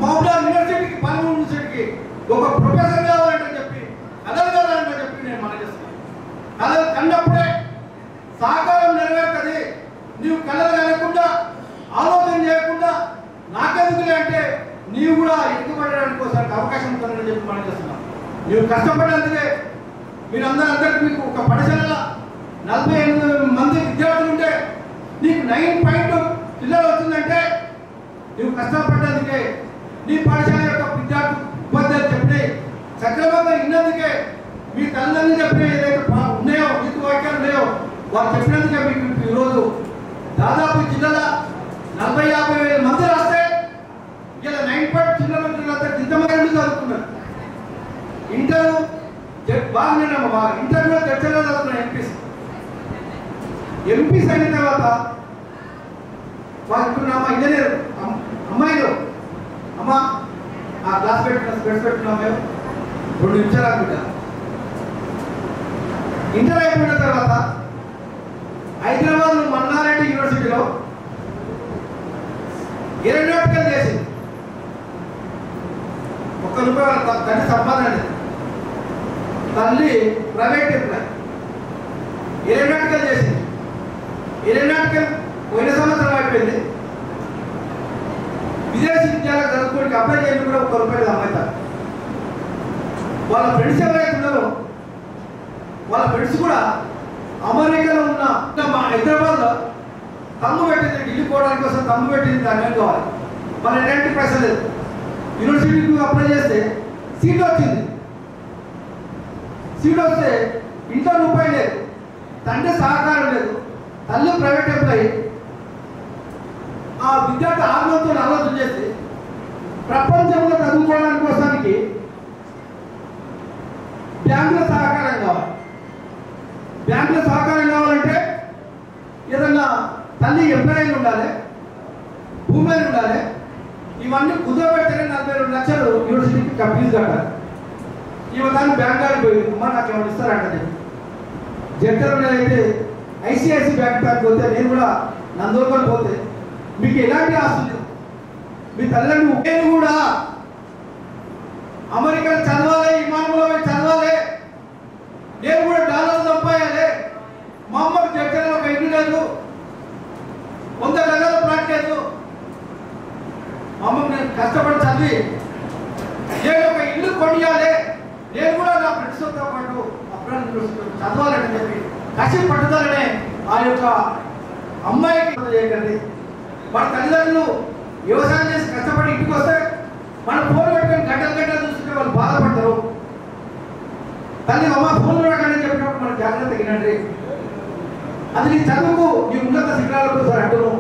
మామూలు యూనివర్సిటీకి 13 యూనివర్సిటీకి ఒక ప్రొఫెసర్ కావాలంటే చెప్పి కలగాలంటే చెప్పి నేను మనం చేస్తున్నాను. కలలు కన్నప్పుడే సాకారం నెరవేరుతుంది. నీవు కలలు కలగకుండా ఆలోచన చేయకుండా నాకెందుకులే అంటే నీవు కూడా ఎన్నుకోబడడానికి ఒకసారి అవకాశం ఉంటుందని చెప్పి మనం చేస్తున్నాం. నీవు కష్టపడేందుకే అందరికీ మీకు ఒక పాఠశాలలో 48 మంది విద్యార్థులు ఉంటే నీకు 9.2 పిల్లలు వచ్చిందంటే నువ్వు కష్టపడ్డందుకే, నీ పాఠశాల యొక్క ఉపాధ్యాయులు చెప్పినాయి సక్రమంగా విన్నందుకే, మీ తల్లిదండ్రులు చెప్పిన ఏదైతే ఉన్నాయో నీతి వాక్యాలు ఉన్నాయో వాళ్ళు చెప్పినందుకే మీకు ఈరోజు దాదాపు జిల్లాలో 40-50 వేల మంది రాస్తే ఇలా 9.2 చిల్లర ఇంతమంది చదువుకున్నారు. ఇంటర్ బాగా ఇంటర్లో చర్చలో చదువుకున్నాను. ఎంపీస్ అయిన తర్వాత వాళ్ళకు ఇంజనీర్ అమ్మాయిలు అమ్మ ఆ క్లాస్ పెట్టుకున్నాం మేము 2 నిమిషాలు అనుకుంటా. ఇంటర్ అయిపోయిన తర్వాత హైదరాబాద్ మన్నారెడ్డి యూనివర్సిటీలో ఏరోనాటికల్ చేసింది. ₹1 తల్లి సంపాదన, తల్లి ప్రైవేట్ ఎంప్లాయ్, ఏరోనాటికల్ చేసింది. ఏరోనాటికల్ పోయిన సంవత్సరం అయిపోయింది. విదేశీ విద్యాలకు చదువుకోవడానికి అప్లై చేయడం కూడా ₹1 అమ్మాయితారు. వాళ్ళ ఫ్రెండ్స్ ఎవరైతే ఉన్నారో వాళ్ళ ఫ్రెండ్స్ కూడా అమెరికాలో ఉన్న మా హైదరాబాద్లో తమ్ము పెట్టింది, ఢిల్లీ పోవడానికి కోసం తమ్ము పెట్టింది. దాని కావాలి మన ఎలాంటి పైసలు లేదు. యూనివర్సిటీకి అప్లై చేస్తే సీట్ వచ్చింది. సీట్ వస్తే ఇంట్లో రూపాయి లేదు, తండ్రి సహకారం లేదు, తల్లి ప్రైవేట్ ఎంప్లాయీ. ఆ విద్యార్థి ఆత్మతో ఆలోచన చేసి ప్రపంచంలో చదువుకోవడానికి కోసానికి బ్యాంకుల సహకారం కావాలి. బ్యాంకుల సహకారం కావాలంటే ఏదన్నా తల్లి ఎంప్లాయీలు ఉండాలి, భూమి ఉండాలి. ఇవన్నీ కుదరబెడితే 42 లక్షలు యూనివర్సిటీకి ఫీజు కట్టాలి. దాన్ని బ్యాంక్ గారికి పోయి అమ్మ నాకు ఏమైనా ఇస్తారంట. జడ్చర్లో అయితే ఐసిఐసి బ్యాంక్ దానికి పోతే నేను కూడా నందోకొని పోతే మీకు ఎలాంటి ఆస్తులు మీ తల్లిదండ్రులు నేను కూడా అమెరికా చదవాలి, విమానంలో చదవాలి, నేను కూడా డాలర్లు సంపాయాలి. మా అమ్మకి జడ్చర్లో ఒక ఇల్లు లేదు, 100 గజాల ప్లాట్ లేదు. మా అమ్మకి నేను కష్టపడి చదివి నేను ఒక ఇల్లు కొనియాలి, నేను కూడా నా ఫ్రెండ్స్తో పాటు అప్పుడు చదవాలని చెప్పి కసి పట్టుదలనే ఆ యొక్క అమ్మాయికి చేయకండి. మన తల్లిదండ్రులు వ్యవసాయం చేసి కష్టపడి ఇంటికి వస్తే మన ఫోన్ పెట్టుకొని గంటలు చూస్తుంటే వాళ్ళు బాధపడతారు. తల్లి అమ్మ ఫోన్ చూడకండి చెప్పినప్పుడు మనం జాగ్రత్త వినండి. అది నీ చదువుకు నీ ఉన్నత శిఖరాలకు సార్ అంటున్నావు.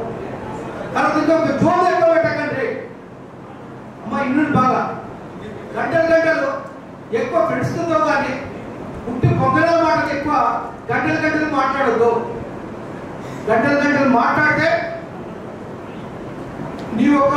తర్వాత ఇంకొక జోలు ఎక్కువ పెట్టకండి అమ్మ. ఇల్లు బాగా గంటలు ఎక్కువ ఫ్రెండ్స్తో కానీ పుట్టి పొంగల మాటలు ఎక్కువ గంటలు మాట్లాడద్దు. గంటలు మాట్లాడితే నీ ఒక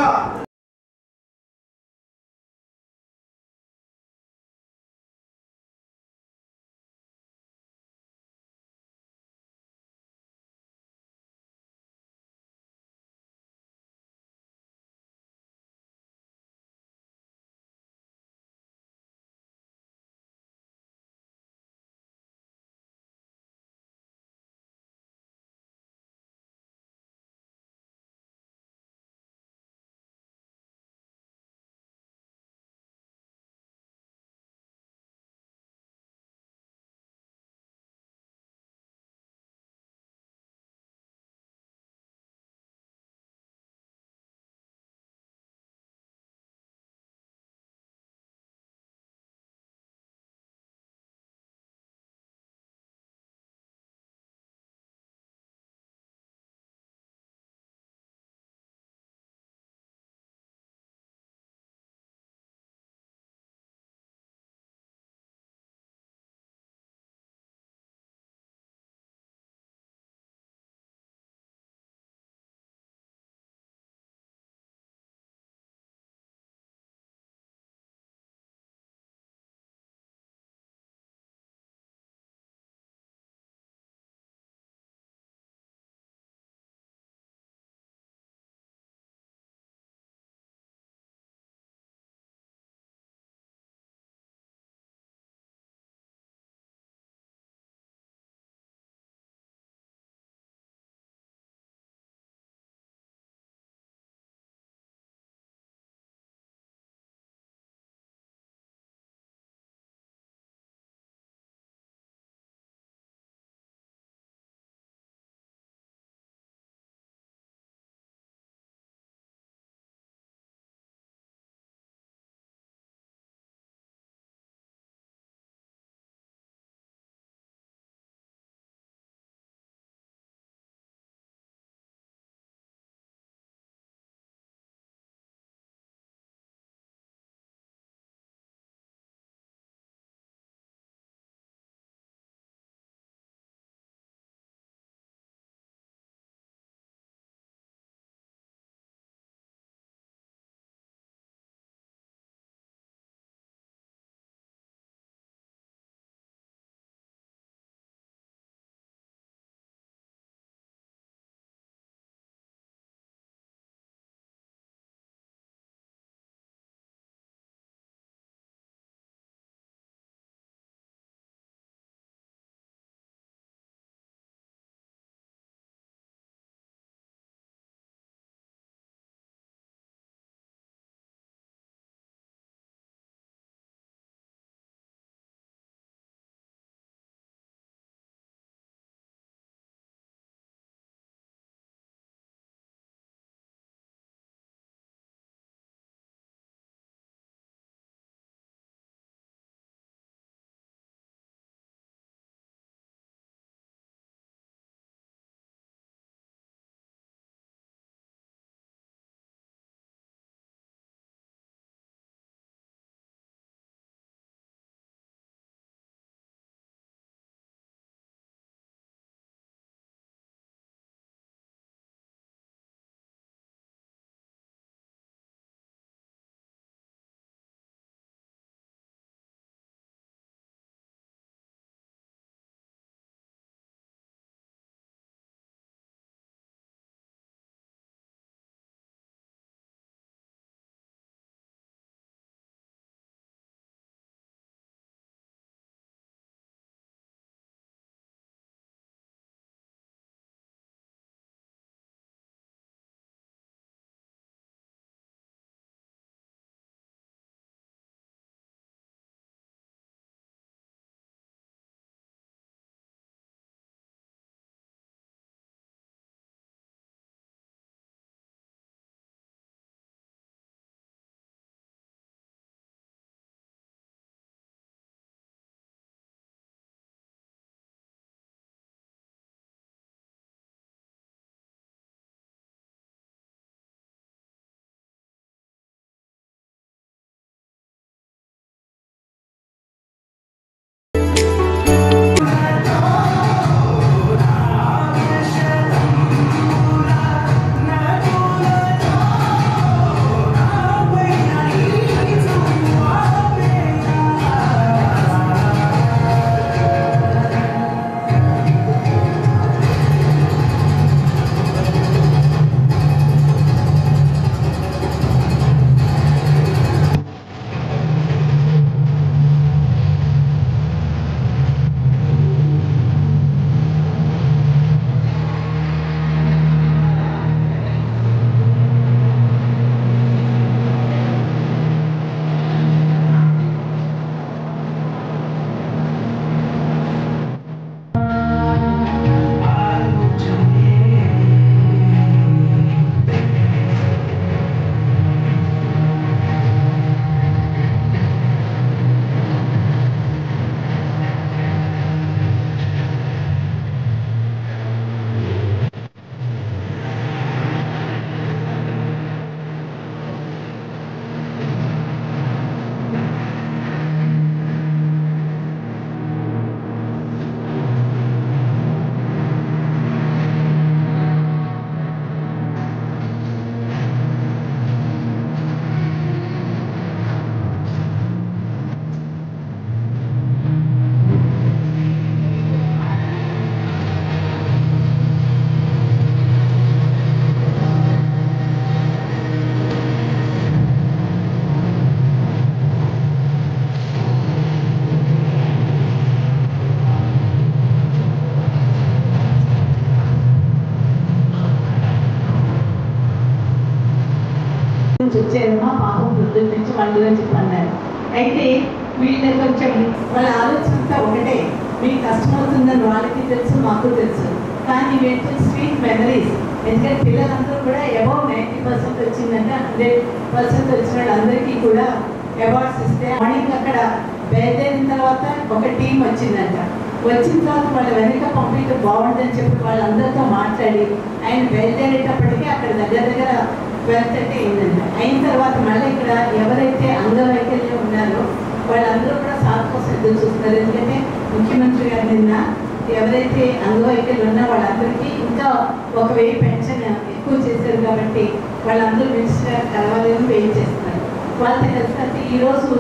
నుంచి వచ్చారమ్మా పాపం పొద్దున్న నుంచి వాళ్ళ గురించి అన్నారు. అయితే వీళ్ళ కొంచెం వాళ్ళ ఆలోచన ఒకటే, మీకు కష్టం అవుతుందని వాళ్ళకి తెలుసు, మాకు తెలుసు. కానీ వీటి స్వీట్ మెమరీస్. ఎందుకంటే పిల్లలందరూ కూడా అబౌవ్ 90% వచ్చిందంటే 100% వచ్చిన వాళ్ళందరికీ కూడా అవార్డ్స్ ఇస్తే మార్నింగ్ అక్కడ బయలుదేరిన తర్వాత ఒక టీం వచ్చిందంట. వచ్చిన తర్వాత వాళ్ళ వెనక పంపించడం బాగుంటుందని చెప్పి వాళ్ళందరితో మాట్లాడి ఆయన బయలుదేరేటప్పటికీ అక్కడ దగ్గర 12:30 అయిందంట. అయిన తర్వాత మళ్ళీ ఇక్కడ ఎవరైతే అంగవైకల్యం ఉన్నారో వాళ్ళందరూ కూడా సార్ కోసం ఎదురు చూస్తున్నారు. ఎందుకంటే ముఖ్యమంత్రి గారు నిన్న ఎవరైతే అంగవైకల్యం ఉన్నా వాళ్ళందరికీ ఇంకా 1000 పెన్షన్ ఎక్కువ చేశారు కాబట్టి వాళ్ళందరూ మినిస్టర్ కలవాలని వెయిట్ చేస్తున్నారు. వాళ్ళతో కలిసి ఈరోజు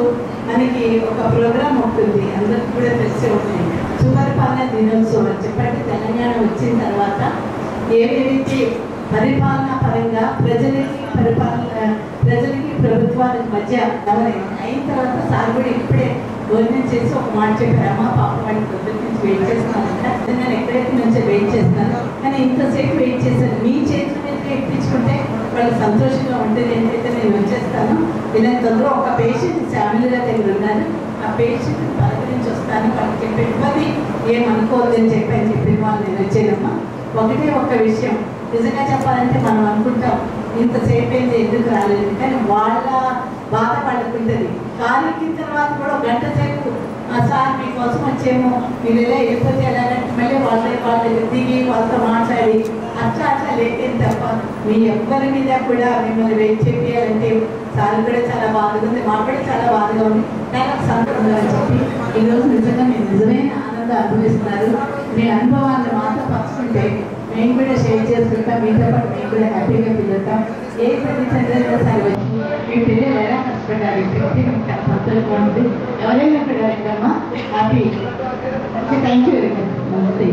మనకి ఒక ప్రోగ్రామ్ ఉంటుంది, అందరికి కూడా తెలిసి ఉంటుంది, సుపరిపాలన దినోత్సవం అని చెప్పండి. తెలంగాణ వచ్చిన తర్వాత ఏవేవైతే పరిపాలన పరంగా ప్రజలకి ప్రభుత్వానికి మధ్య అయిన తర్వాత సార్ కూడా ఇప్పుడే భోజనం చేసి ఒక మాట చెప్పారు, అమ్మ పాప వాడికి పొద్దున్న నుంచి వెయిట్ చేస్తున్నానంట. నేను ఎక్కడైతే నుంచి వెయిట్ చేస్తాను, కానీ ఇంతసేపు వెయిట్ చేశాను, మీ చేతుల మీద ఇప్పించుకుంటే వాళ్ళు సంతోషంగా ఉంటుంది. ఏంటంటే నేను వచ్చేస్తాను, నేను తొందరగా ఒక పేషెంట్ ఫ్యామిలీ దగ్గర ఉన్నారు, ఆ పేషెంట్ పలకరించి వస్తాను, వాళ్ళకి చెప్పే ఇబ్బంది ఏమనుకోవద్దని చెప్పిన వాళ్ళు నేను వచ్చేదమ్మా. ఒకటే ఒక్క విషయం నిజంగా చెప్పాలంటే మనం అనుకుంటాం ఇంతసేపు ఏంటి ఎందుకు రాలేదు, కానీ వాళ్ళ బాధ వాళ్ళకు ఉంటుంది. కాలికి తర్వాత కూడా 1 గంట సేపు సార్ మీకోసం వచ్చేమో మీరు ఎలా వెళ్ళిపోతే ఎలాగంటే మళ్ళీ వాళ్ళ దగ్గర దిగి వాళ్ళతో మాట్లాడి అట్లా లేకేం తప్ప మీ ఎవ్వరి మీద కూడా మిమ్మల్ని వెయిట్ చేయాలంటే సార్ కూడా చాలా బాధగా ఉంది, మాకు కూడా చాలా బాధగా ఉంది. నాకు సంతోషంగా అని చెప్పి ఈరోజు నిజంగా మీరు నిజమైన ఆనందం అనుభవిస్తున్నారు. మీ అనుభవాన్ని మాతో పంచుకుంటే మేము కూడా షేర్ చేసుకుంటాం, మీతో పాటు మేము కూడా హ్యాపీగా ఫీల్ అవుతాం. ఏ ప్రతిచంద్ర సార్ వచ్చి మీ పిల్లలు ఎలా కష్టపడ్డారు ఇప్పటికీ మీకు చాలా సంతోషంగా ఉంది. ఎవరైనా కూడా వెళ్ళమ్మా happy. Thank you very much. నమస్తే.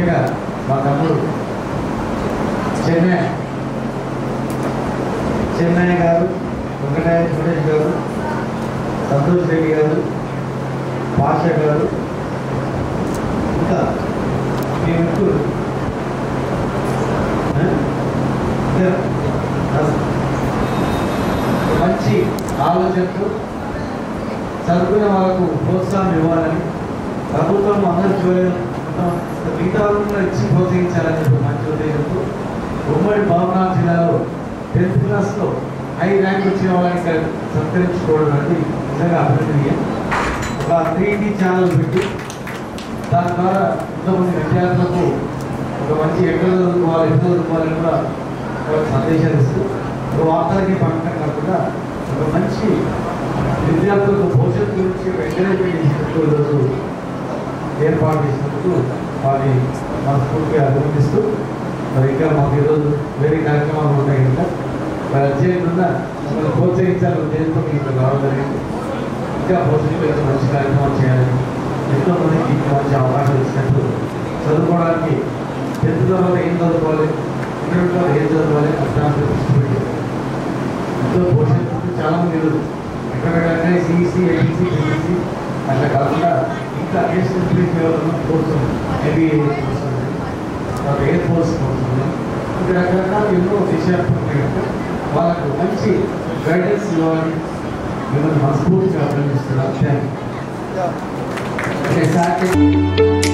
ముఖ్యంగా మా తమ్ముడు చెన్నై గారు, వెంకటయ్య సురేష్ గారు, సంతోష్ రెడ్డి గారు, పాష గారు, ఇంకా మీ ముగ్గురు మంచి ఆలోచనతో చదువుకునే వాళ్ళకు ప్రోత్సాహం ఇవ్వాలని ప్రభుత్వం అందరూ చూడలేదు మిగతా కూడా ఇచ్చి ప్రోత్సహించాలని చెప్పి మంచి ఉద్దేశంతో ఉమ్మడి పల్నాడు జిల్లాలో 10th క్లాస్లో హై ర్యాంక్ వచ్చిన వాళ్ళని సత్కరించుకోవడం అనేది నిజంగా అభినందనీయం. ఒక 3D ఛానల్ పెట్టి దాని ద్వారా ఎంతోమంది విద్యార్థులకు ఒక మంచి ఎక్కడ చదువుకోవాలని కూడా ఒక సందేశాలు ఇస్తూ ఒక వార్తలకి పంపడం కాకుండా ఒక మంచి విద్యార్థులకు భవిష్యత్తు గురించి ఎంకరేజ్మెంట్ చేసినట్టు ఈరోజు ఏర్పాటు చేసినందుకు వారిని మనస్ఫూర్తిగా అభినందిస్తూ మరి ఇంకా మాకు ఈరోజు వేరే కార్యక్రమాలు ఉంటాయి కనుక మరి అధ్యయనంగా మిమ్మల్ని ప్రోత్సహించాలని ఉద్దేశంతో మీకు రావడం జరిగింది. ఇంకా భవిష్యత్తులో మంచి కార్యక్రమాలు చేయాలని ఎంతో మందికి మంచి అవకాశాలు ఇచ్చినట్టు చదువుకోవడానికి 10th తర్వాత ఏం చదువుకోవాలి, ఇంటర్మీడియట్ తర్వాత ఏం చదవాలి అర్థాన్ని దృష్టి పెట్టి ఎంతో భవిష్యత్తు చాలామంది ఈరోజు ఎక్కడెక్కడైనా సిఈసి, ఐటీసీ, బీఈసీ అట్లా కాకుండా ఇంకా అడ్మినిస్ట్రేటివ్ కోర్సు ఉంది, ఎంబీఏ కోర్సు ఉంది, తర్వాత ఎయిర్ ఫోర్స్ కోర్సు ఉంది, ఇంకా రకరకాల ఎన్నో విషయాలు ఉంటాయి కనుక వాళ్ళకు మంచి గైడెన్స్ ఇవ్వాలని మిమ్మల్ని మనస్ఫూర్తిగా అభినందిస్తున్నాను. Thank you.